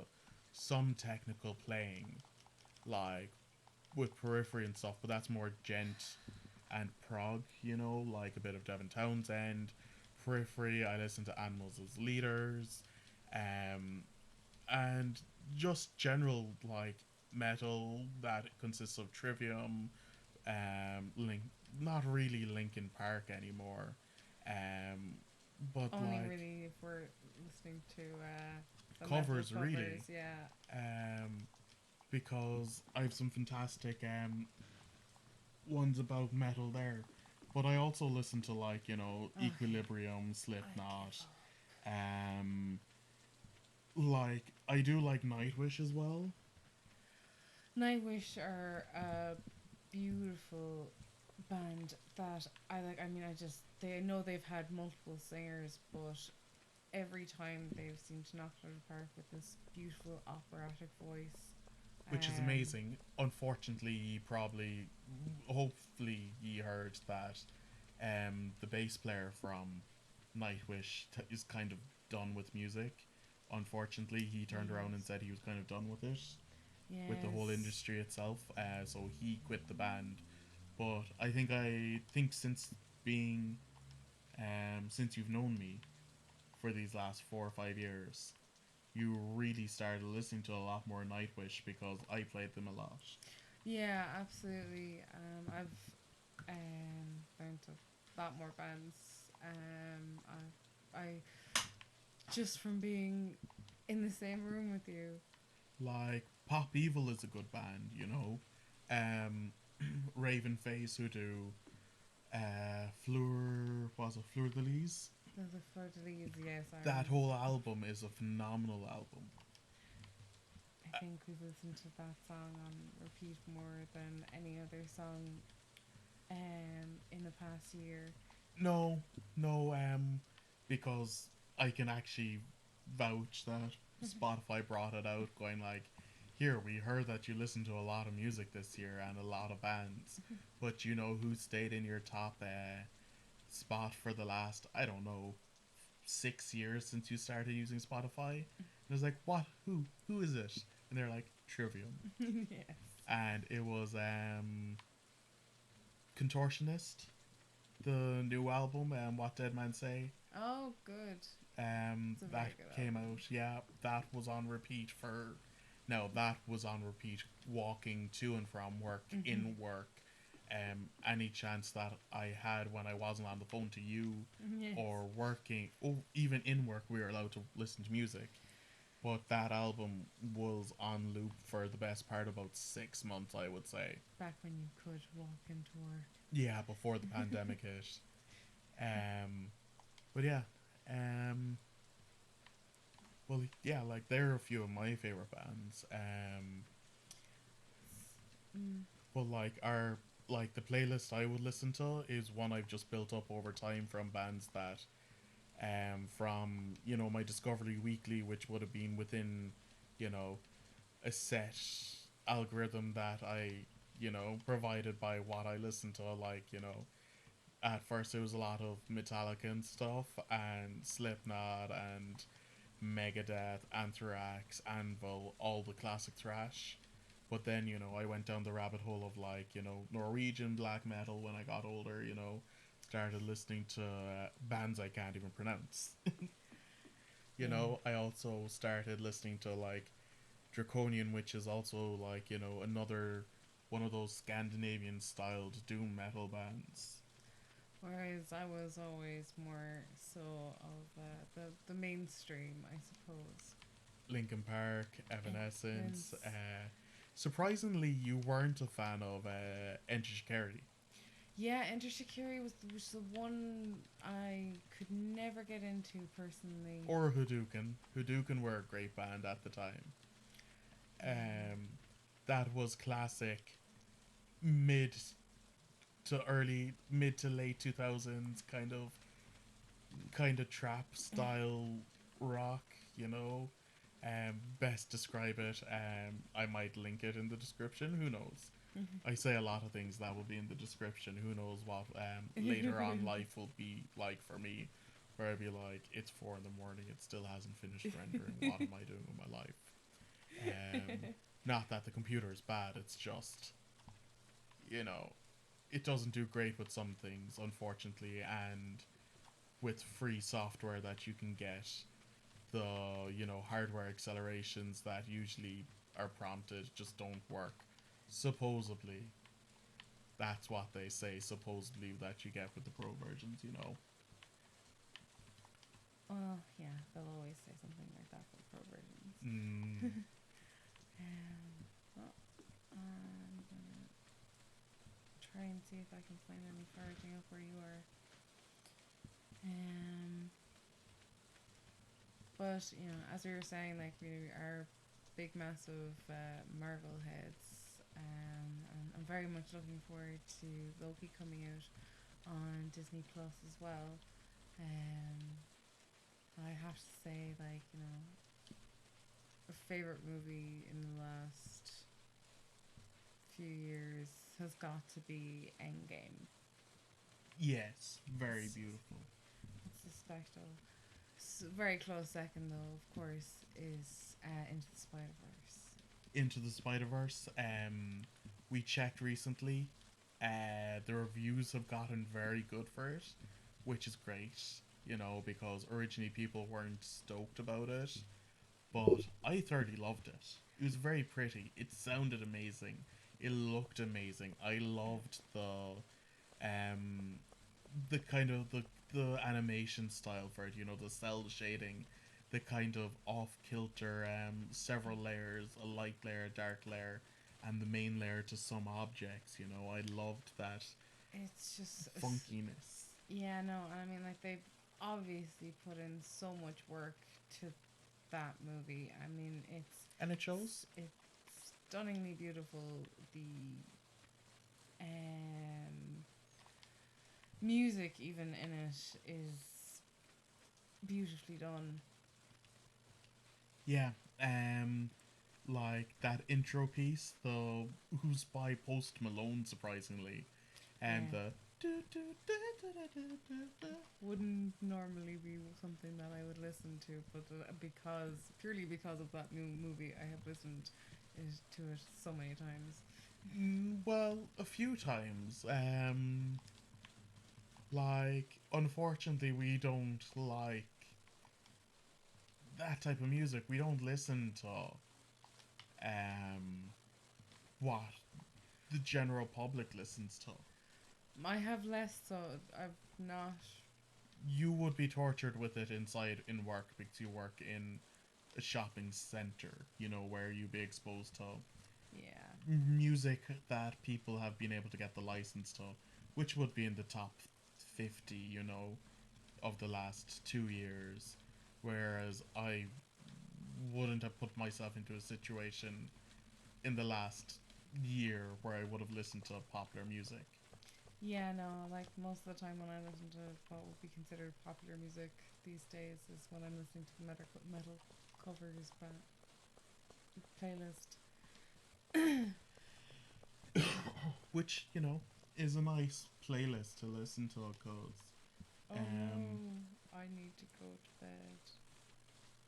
Speaker 1: some technical playing, like with Periphery and stuff, but that's more gent and prog, like a bit of Devin Townsend. Periphery, I listen to Animals as Leaders, um, and just general like metal that consists of Trivium, Link, not really Linkin Park anymore, um, but
Speaker 2: Only
Speaker 1: like
Speaker 2: really if we're listening to the metal
Speaker 1: covers
Speaker 2: covers,
Speaker 1: really,
Speaker 2: yeah.
Speaker 1: um, because I have some fantastic ones about metal there. But I also listen to like
Speaker 2: Oh,
Speaker 1: Equilibrium,
Speaker 2: I give
Speaker 1: Slipknot,
Speaker 2: up.
Speaker 1: um, like I do like Nightwish as well.
Speaker 2: Nightwish are a beautiful band that I like. I mean, they know they've had multiple singers, but every time they've seemed to knock it out of the park with this beautiful operatic voice.
Speaker 1: Which is amazing. Unfortunately, hopefully, you heard that the bass player from Nightwish is kind of done with music. Unfortunately, he turned around and
Speaker 2: Yes,
Speaker 1: said he was kind of done with it, with the whole
Speaker 2: yes,
Speaker 1: industry itself. So he quit the band. But I think being since you've known me for these last 4 or 5 years, you really started listening to a lot more Nightwish because I played them a lot.
Speaker 2: yeah, absolutely. I've found a lot more bands. I just from being in the same room with you.
Speaker 1: Like Pop Evil is a good band. Um, Ravenface who do Fleur de Lis.
Speaker 2: The Fleur de Lis, yes, I
Speaker 1: That
Speaker 2: remember.
Speaker 1: whole album is a phenomenal album.
Speaker 2: I think we've listened to that song on repeat more than any other song in the past year.
Speaker 1: No, no, because I can actually vouch that Spotify brought it out, going like, "Here, we heard that you listened to a lot of music this year and a lot of bands, but you know who stayed in your top spot for the last, I don't know, 6 years since you started using Spotify?" And I was like, "What? Who is it?" And they're like, "Trivium,"
Speaker 2: Yes.
Speaker 1: and it was Contortionist, the new album, What Dead Man Say.
Speaker 2: Oh, good. It's a
Speaker 1: That
Speaker 2: very good
Speaker 1: came
Speaker 2: album.
Speaker 1: out. Yeah, that was on repeat for. No, that was on repeat walking to and from work, in work, any chance that I had when I wasn't on the phone to you,
Speaker 2: Yes.
Speaker 1: or working, or even in work, we were allowed to listen to music. But that album was on loop for the best part of about 6 months, I would say.
Speaker 2: Back when you could walk into work.
Speaker 1: Yeah, before the pandemic hit. Um, but yeah, um, well, yeah, like they're a few of my favorite bands.
Speaker 2: Mm.
Speaker 1: But like the playlist I would listen to is one I've just built up over time from bands that from my Discovery Weekly, which would have been within you know a set algorithm that I provided by what I listen to. Like at first it was a lot of Metallica and stuff, and Slipknot and Megadeth, Anthrax, Anvil, all the classic thrash. But then, I went down the rabbit hole of Norwegian black metal when I got older, started listening to bands I can't even pronounce.
Speaker 2: Yeah.
Speaker 1: I also started listening to like Draconian, which is also like, another one of those Scandinavian styled doom metal bands.
Speaker 2: Whereas I was always more so of the mainstream, I suppose.
Speaker 1: Linkin Park, Evanescence.
Speaker 2: Evidence.
Speaker 1: Surprisingly, you weren't a fan of Enter Shikari.
Speaker 2: Yeah, Enter Shikiri was the one I could never get into personally.
Speaker 1: Or Hadouken. Hadouken were a great band at the time.
Speaker 2: Yeah.
Speaker 1: That was classic mid mid to late 2000s kind of trap style rock, you know. Best describe it. I might link it in the description. Who knows? I say a lot of things that will be in the description. Who knows what later on life will be like for me, where I'll be like, it's 4 in the morning, it still hasn't finished rendering. What am I doing with my life? Not that the computer is bad. It's just, you know, it doesn't do great with some things, unfortunately, and with free software that you can get, the hardware accelerations that usually are prompted just don't work. Supposedly, that's what they say. Supposedly that you get with the pro versions.
Speaker 2: Well, yeah, they'll always say something like that for pro versions.
Speaker 1: Mm,
Speaker 2: Well, I'm gonna try and see if I can find any foraging up where you are. Um, but as we were saying, like we are big, massive Marvel heads, and I'm very much looking forward to Loki coming out on Disney Plus as well. Um, I have to say, like a favorite movie in the last few years has got to be Endgame.
Speaker 1: yes, very
Speaker 2: It's,
Speaker 1: beautiful.
Speaker 2: it's a spectacle. Very close second, though, of course, is Into the Spider Verse.
Speaker 1: Into the Spider Verse. We checked recently. The reviews have gotten very good for it, which is great. Because originally people weren't stoked about it, but I thoroughly loved it. It was very pretty. It sounded amazing. It looked amazing. I loved um the kind of the animation style for it. The cell shading, the kind of off kilter several layers, a light layer, a dark layer, and the main layer to some objects. I loved that
Speaker 2: It's just,
Speaker 1: funkiness.
Speaker 2: yeah, no, I mean, like, they've obviously put in so much work to that movie. I mean,
Speaker 1: And it shows.
Speaker 2: it's stunningly beautiful. The um, music, even in it, is beautifully done.
Speaker 1: Yeah. Like that intro piece, the Who's by Post Malone, surprisingly, and
Speaker 2: Yeah,
Speaker 1: the
Speaker 2: wouldn't normally be something that I would listen to, but purely because of that new movie, I have listened to it so many times.
Speaker 1: well, a few times. Like, unfortunately, we don't like that type of music. We don't listen to um what the general public listens to.
Speaker 2: I have less, so I've not.
Speaker 1: You would be tortured with it inside in work because you work in a shopping center, where you'd be exposed to
Speaker 2: Yeah,
Speaker 1: music that people have been able to get the license to, which would be in the top 50, of the last 2 years. Whereas I wouldn't have put myself into a situation in the last year where I would have listened to popular music.
Speaker 2: yeah, no. Like most of the time when I listen to what would be considered popular music these days is when I'm listening to the metal covers playlist.
Speaker 1: Which, is a nice playlist to listen to because
Speaker 2: Oh
Speaker 1: um,
Speaker 2: no, I need to go to bed.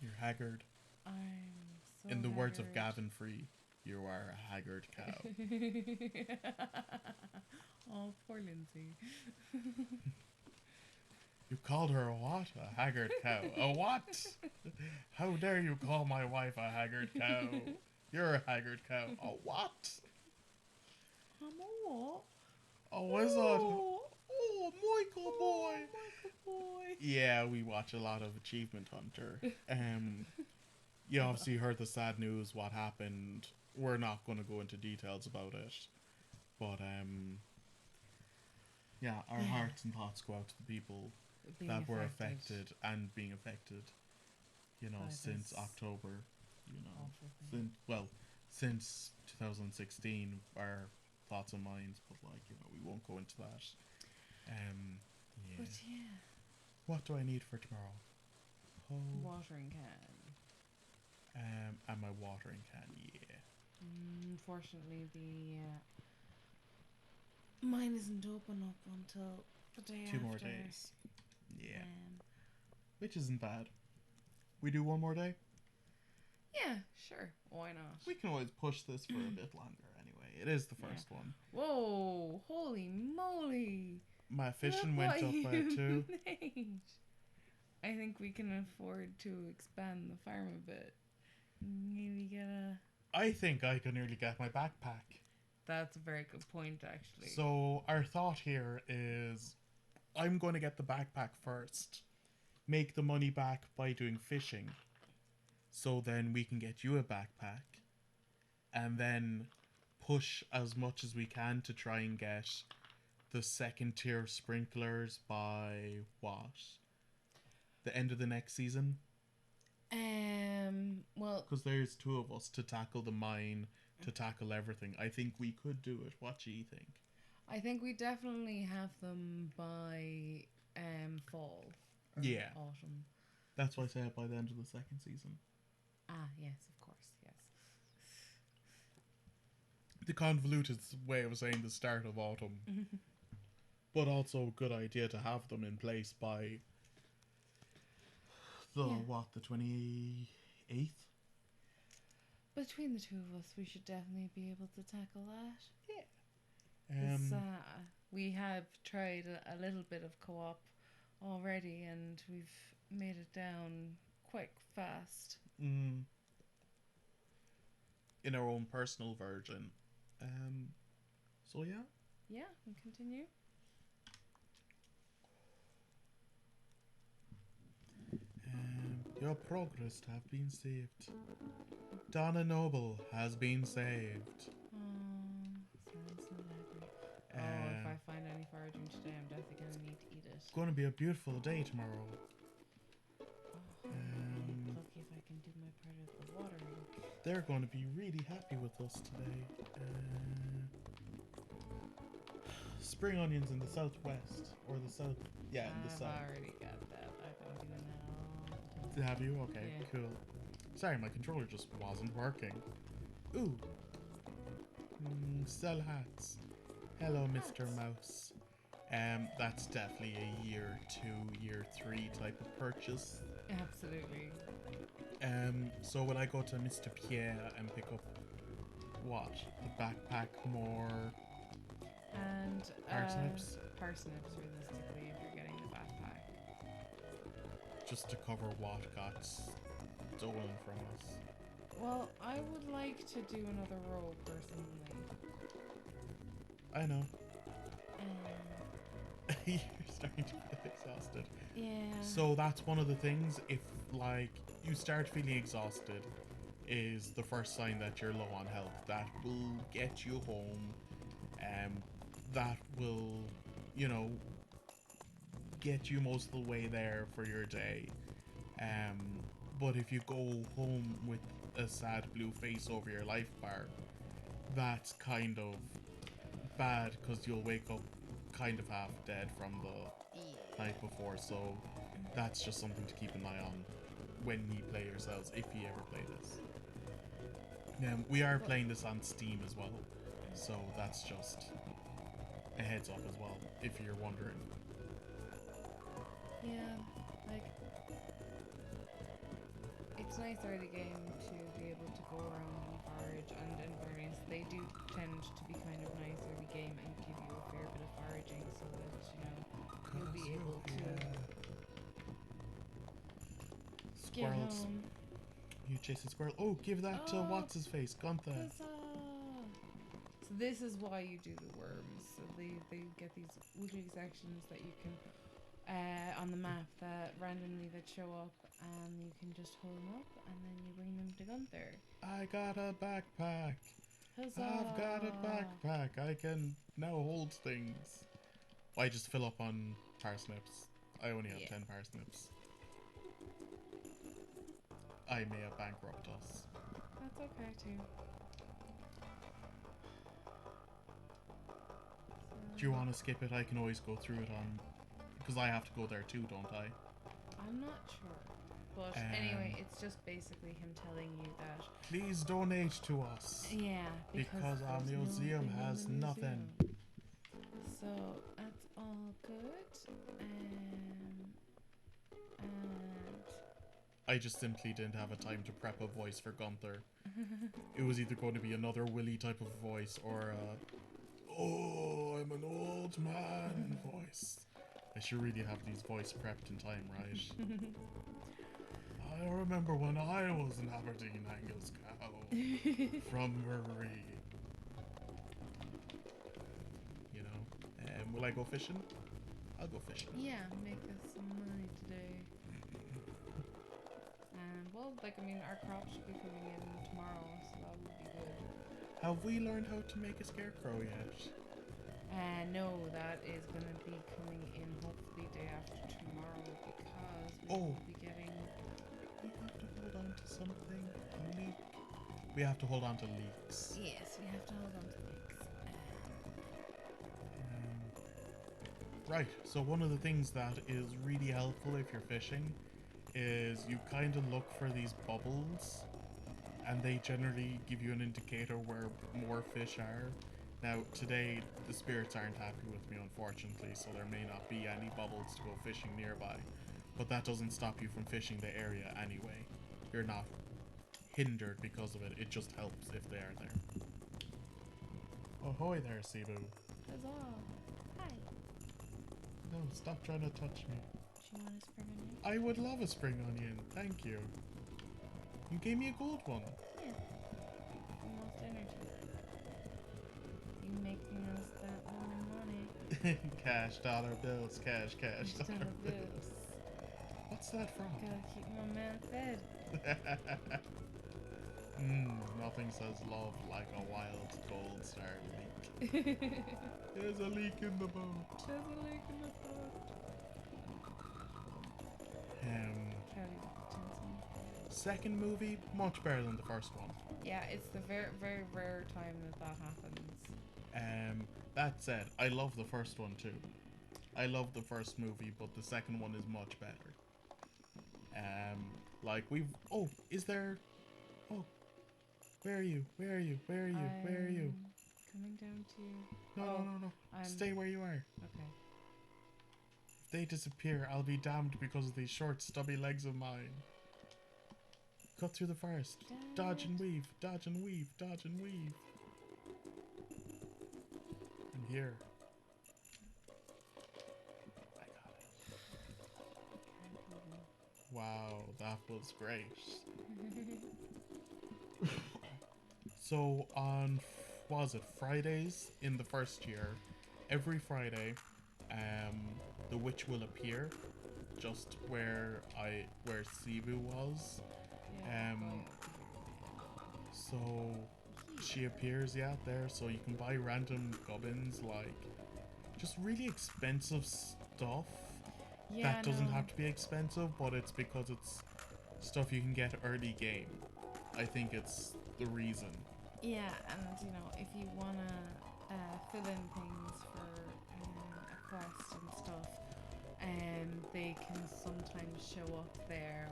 Speaker 1: you're haggard.
Speaker 2: I'm so
Speaker 1: In the words of
Speaker 2: haggard.
Speaker 1: Gavin Free, you are a haggard cow.
Speaker 2: Oh, poor Lindsay.
Speaker 1: You called her a what? A haggard cow. A what? How dare you call my wife a haggard cow? You're a haggard cow. A what?
Speaker 2: I'm a what?
Speaker 1: Oh, is it?
Speaker 2: Oh,
Speaker 1: Oh, Michael
Speaker 2: oh,
Speaker 1: boy.
Speaker 2: Michael boy.
Speaker 1: Yeah, we watch a lot of Achievement Hunter. You obviously heard the sad news, what happened. We're not going to go into details about it. But, Yeah, our
Speaker 2: Yeah.
Speaker 1: hearts and thoughts go out to the people
Speaker 2: Being
Speaker 1: that were
Speaker 2: affected
Speaker 1: affected and being affected,
Speaker 2: by
Speaker 1: since
Speaker 2: this
Speaker 1: October,
Speaker 2: awful thing.
Speaker 1: since 2016, our thoughts and minds, but we won't go into that. Yeah.
Speaker 2: But yeah,
Speaker 1: What do I need for tomorrow? Oh,
Speaker 2: watering can.
Speaker 1: and my watering can, yeah.
Speaker 2: Unfortunately, the mine isn't open up until the day
Speaker 1: 2 more
Speaker 2: after.
Speaker 1: days. Yeah.
Speaker 2: Um,
Speaker 1: Which isn't bad. We do 1 more day?
Speaker 2: yeah, sure. Why not?
Speaker 1: We can always push this for a bit longer anyway. It is the first one.
Speaker 2: Whoa! Holy moly!
Speaker 1: My fishing
Speaker 2: Look
Speaker 1: went
Speaker 2: what
Speaker 1: up by
Speaker 2: you
Speaker 1: 2.
Speaker 2: made. I think we can afford to expand the farm a bit. Maybe get a.
Speaker 1: I think I can nearly get my backpack.
Speaker 2: That's a very good point, actually.
Speaker 1: So our thought here is I'm going to get the backpack first. Make the money back by doing fishing. So then we can get you a backpack. And then push as much as we can to try and get the second tier sprinklers by what? The end of the next season?
Speaker 2: Well,
Speaker 1: Because there's 2 of us to tackle the mine, to tackle everything. I think we could do it. What do you think?
Speaker 2: I think we definitely have them by fall. Or
Speaker 1: Yeah.
Speaker 2: autumn.
Speaker 1: That's why I said by the end of the second season.
Speaker 2: Ah, yes, of course, yes.
Speaker 1: The convoluted way of saying the start of autumn. But also a good idea to have them in place by the 28th?
Speaker 2: Between the two of us, we should definitely be able to tackle that.
Speaker 1: Yeah.
Speaker 2: We have tried a little bit of co-op already, and we've made it down quite fast.
Speaker 1: In our own personal version. So yeah.
Speaker 2: Yeah, we continue.
Speaker 1: Your progress have been saved. Donna Noble has been saved.
Speaker 2: Sounds lovely. If I find any foraging today, I'm definitely going to need to eat it.
Speaker 1: It's going to be a beautiful day tomorrow.
Speaker 2: Lucky if I can do my part of the watering.
Speaker 1: They're going to be really happy with us today. Spring onions in the southwest. Or the south. Yeah, in the south.
Speaker 2: I've already got that. I've been doing that all the time.
Speaker 1: Have you? Okay,
Speaker 2: Yeah.
Speaker 1: cool. Sorry, my controller just wasn't working. Ooh. Sell hats. Hello, Mr. Mouse. That's definitely a year 2, year 3 type of purchase.
Speaker 2: Absolutely.
Speaker 1: So will I go to Mr. Pierre and pick up what? The backpack, more
Speaker 2: And
Speaker 1: parsnips?
Speaker 2: Parsnips, realistically, if you're getting the backpack.
Speaker 1: Just to cover what got stolen from us.
Speaker 2: Well, I would like to do another roll personally.
Speaker 1: I know. You're starting to feel exhausted.
Speaker 2: Yeah.
Speaker 1: So that's one of the things, if you start feeling exhausted, is the first sign that you're low on health. That will get you home. That will, get you most of the way there for your day. But if you go home with a sad blue face over your life bar, that's kind of bad because you'll wake up kind of half dead from the night before. So that's just something to keep an eye on when you play yourselves, if you ever play this. We are playing this on Steam as well, so that's just a heads up as well, if you're wondering.
Speaker 2: Yeah, it's nice early game to be able to go around and forage, and in fairness, they do tend to be kind of nice early game and give you a fair bit of foraging so that, you'll be able to get
Speaker 1: Squirrels.
Speaker 2: home.
Speaker 1: You chase a squirrel. Oh, give that to what's his face, Gunther.
Speaker 2: Huzzah! So this is why you do the worms. So they get these weekly sections that you can on the map that randomly show up, and you can just hold them up and then you bring them to Gunther.
Speaker 1: I got a backpack.
Speaker 2: Huzzah!
Speaker 1: I've got a backpack. I can now hold things. I just fill up on parsnips. I only have
Speaker 2: Yeah.
Speaker 1: 10 parsnips. I may have bankrupt us.
Speaker 2: That's okay too.
Speaker 1: Do you want to skip it? I can always go through it on... Because I have to go there too, don't I?
Speaker 2: I'm not sure. But anyway, it's just basically him telling you that...
Speaker 1: Please donate to us.
Speaker 2: Yeah,
Speaker 1: because our
Speaker 2: there's
Speaker 1: museum
Speaker 2: nothing in
Speaker 1: has
Speaker 2: the
Speaker 1: nothing.
Speaker 2: museum. So, that's all good. And...
Speaker 1: I just simply didn't have a time to prep a voice for Gunther. It was either going to be another Willy type of voice or oh, I'm an old man voice. I should really have these voice prepped in time, right? I remember when I was an Aberdeen Angus cow from Marie. You know? Will I go fishing? I'll go fishing.
Speaker 2: Yeah, make us some money today. And, well, like, I mean, our crops should be coming in tomorrow, so that would be good.
Speaker 1: Have we learned how to make a scarecrow yet?
Speaker 2: No, that is going to be coming in hopefully day after tomorrow because we will be getting...
Speaker 1: We have to hold on to something. A leak. We have to hold on to leaks.
Speaker 2: Yes, we have to hold on to leeks.
Speaker 1: Right, so one of the things that is really helpful if you're fishing is you kind of look for these bubbles and they generally give you an indicator where more fish are. Now, today, the spirits aren't happy with me, unfortunately, so there may not be any bubbles to go fishing nearby. But that doesn't stop you from fishing the area anyway. You're not hindered because of it, it just helps if they are there. Ahoy there, Cebu.
Speaker 2: Huzzah! Hi!
Speaker 1: No, stop trying to touch me.
Speaker 2: Do you want a spring onion?
Speaker 1: I would love a spring onion, thank you. You gave me a gold one.
Speaker 2: Yeah. Almost energy. You making us that money.
Speaker 1: Cash, dollar bills, cash, dollar bills.
Speaker 2: Bills.
Speaker 1: What's that from?
Speaker 2: Gotta keep my man fed.
Speaker 1: Nothing says love like a wild gold star leak. There's a leak in the boat.
Speaker 2: There's a leak in the boat.
Speaker 1: Second movie, much better than the first one.
Speaker 2: Yeah, it's the very, very rare time that happens.
Speaker 1: That said, I love the first one too. I love the first movie, but the second one is much better. Like we've... Oh, is there... Oh, where are you? Where are you? Where are you? Where are you?
Speaker 2: Coming down to you.
Speaker 1: No. Stay where you are.
Speaker 2: Okay.
Speaker 1: If they disappear, I'll be damned because of these short, stubby legs of mine. Cut through the forest. Dodge and weave. Dodge and weave. Dodge and weave. I'm here. I got it. Wow, that was great. So on, what was it, Fridays in the first year, every Friday, the witch will appear just where Cebu was. So she appears, yeah, there. So you can buy random gubbins, like just really expensive stuff.
Speaker 2: Yeah,
Speaker 1: that doesn't have to be expensive, but it's because it's stuff you can get early game. I think it's the reason.
Speaker 2: Yeah, and you know, if you wanna fill in things for a quest and stuff, they can sometimes show up there.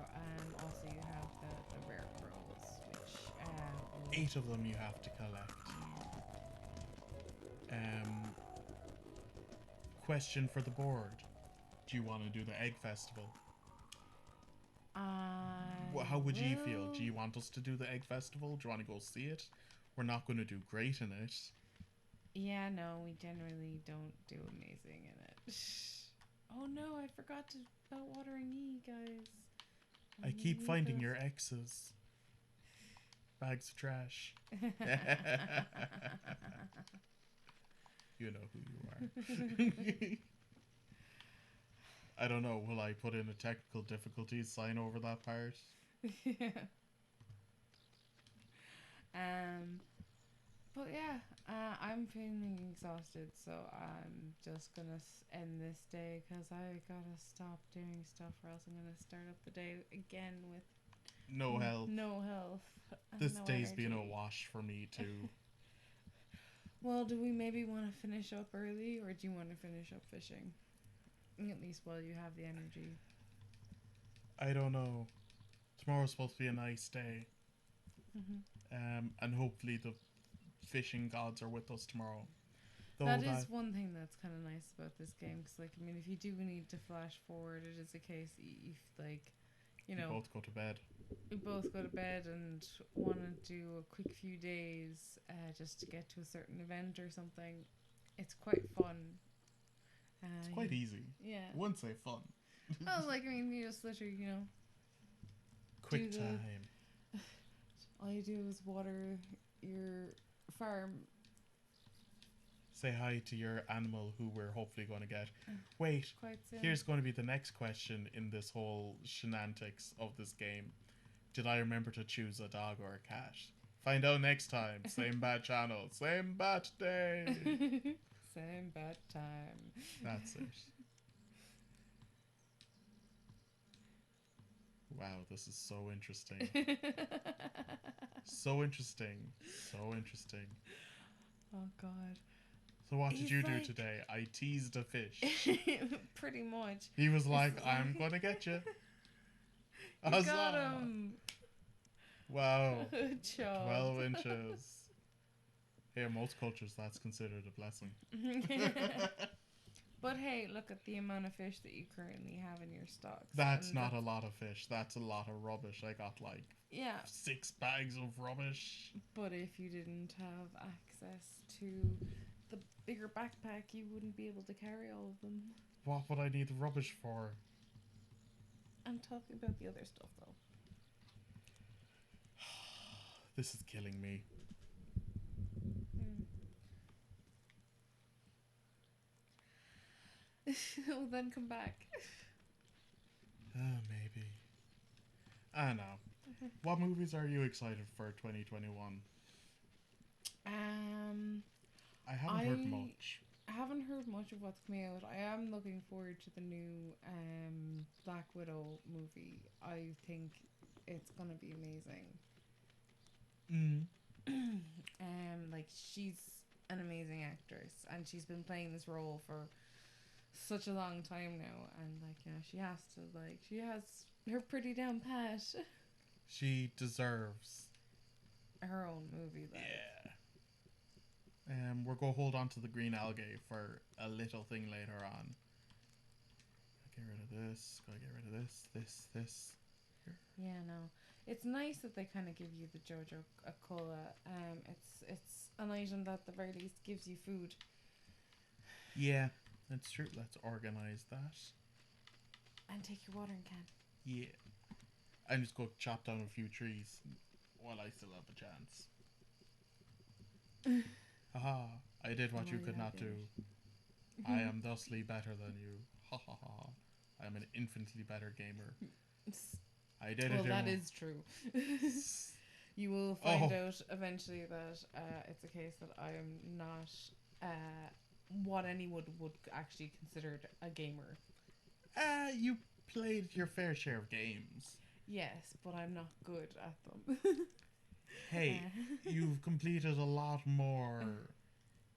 Speaker 2: Also, you have the rare pearls, which
Speaker 1: 8 of them you have to collect. Question for the board: do you want to do the egg festival? How would you feel? Do you want us to do the egg festival? Do you want to go see it? We're not going to do great in it.
Speaker 2: Yeah, no, we generally don't do amazing in it. Oh no, I forgot about watering ye, guys.
Speaker 1: I keep finding your exes. Bags of trash. You know who you are. I don't know, will I put in a technical difficulties sign over that part?
Speaker 2: Yeah. But yeah, I'm feeling exhausted, so I'm just gonna end this day because I gotta stop doing stuff, or else I'm gonna start up the day again with
Speaker 1: No health.
Speaker 2: no health and
Speaker 1: This
Speaker 2: no
Speaker 1: day's been a
Speaker 2: energy.
Speaker 1: wash for me too.
Speaker 2: Well, do we maybe want to finish up early, or do you want to finish up fishing? At least while you have the energy.
Speaker 1: I don't know. Tomorrow's supposed to be a nice day.
Speaker 2: Mm-hmm.
Speaker 1: And hopefully the fishing gods are with us tomorrow.
Speaker 2: That is one thing that's kind of nice about this game, because, like, I mean, if you do need to flash forward, it is a case if, like, you
Speaker 1: we
Speaker 2: know,
Speaker 1: both go to bed.
Speaker 2: we both go to bed and want to do a quick few days just to get to a certain event or something. It's quite fun.
Speaker 1: It's quite easy.
Speaker 2: Yeah.
Speaker 1: I wouldn't say fun.
Speaker 2: Oh, like, I mean, you just literally,
Speaker 1: Quick time.
Speaker 2: All you do is water your farm.
Speaker 1: Say hi to your animal who we're hopefully going to get. Wait,
Speaker 2: Quite soon.
Speaker 1: here's going to be the next question in this whole shenanigans of this game. Did I remember to choose a dog or a cat? Find out next time. Same bad channel, same bad day.
Speaker 2: Same bad time.
Speaker 1: That's it. Wow, this is so interesting. So interesting. So interesting.
Speaker 2: Oh, God.
Speaker 1: So what did
Speaker 2: He's
Speaker 1: you do
Speaker 2: like-
Speaker 1: today? I teased a fish.
Speaker 2: Pretty much.
Speaker 1: He was like,
Speaker 2: It's
Speaker 1: I'm
Speaker 2: like-
Speaker 1: going to get you.
Speaker 2: You
Speaker 1: Huzzah.
Speaker 2: got him.
Speaker 1: Wow.
Speaker 2: Good job.
Speaker 1: 12 inches. Here, most cultures, that's considered a blessing.
Speaker 2: But hey, look at the amount of fish that you currently have in your stocks.
Speaker 1: That's
Speaker 2: and
Speaker 1: not a lot of fish. That's a lot of rubbish. I got like
Speaker 2: Yeah,
Speaker 1: 6 bags of rubbish.
Speaker 2: but if you didn't have access to the bigger backpack, you wouldn't be able to carry all of them.
Speaker 1: What would I need the rubbish for?
Speaker 2: I'm talking about the other stuff, though.
Speaker 1: This is killing me.
Speaker 2: Well, then come back.
Speaker 1: Maybe. I know. What movies are you excited for 2021? I haven't heard much.
Speaker 2: I haven't heard much of what's coming out. I am looking forward to the new Black Widow movie. I think it's gonna be amazing. Like, she's an amazing actress, and she's been playing this role for such a long time now, and like, she has her pretty down pat.
Speaker 1: She deserves
Speaker 2: Her own movie, like.
Speaker 1: Yeah. We're going to hold on to the green algae for a little thing later on. Get rid of this. Gotta get rid of this. Here.
Speaker 2: Yeah, no. It's nice that they kind of give you the Jojo Cola. It's an item that at the very least gives you food.
Speaker 1: Yeah, that's true. Let's organize that.
Speaker 2: And take your watering can.
Speaker 1: Yeah. I'm just going to chop down a few trees while I still have a chance. Haha, I did what you could not do. I am thusly better than you. Ha ha ha. I am an infinitely better gamer. I did it.
Speaker 2: Well, that is true. You will find out eventually that it's a case that I am not what anyone would actually consider a gamer.
Speaker 1: You played your fair share of games.
Speaker 2: Yes, but I'm not good at them.
Speaker 1: Hey, you've completed a lot more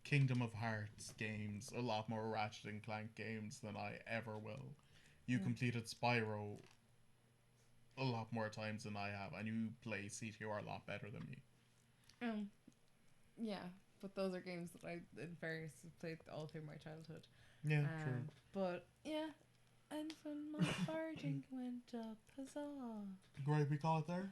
Speaker 1: Kingdom of Hearts games, a lot more Ratchet and Clank games than I ever will. You completed Spyro a lot more times than I have, and you play CTR a lot better than me.
Speaker 2: Yeah, but those are games that I, in fairness, played all through my childhood.
Speaker 1: Yeah, true.
Speaker 2: But yeah, and when my farting went up, huzzah!
Speaker 1: Great, we call it there?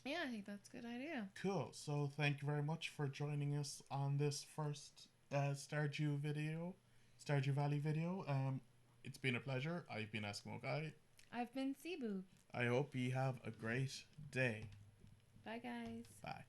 Speaker 2: Yeah, I think that's a good idea.
Speaker 1: Cool. So thank you very much for joining us on this first Stardew Valley video. It's been a pleasure. I've been Eskimo Guy.
Speaker 2: I've been Cebu.
Speaker 1: I hope you have a great day.
Speaker 2: Bye, guys.
Speaker 1: Bye.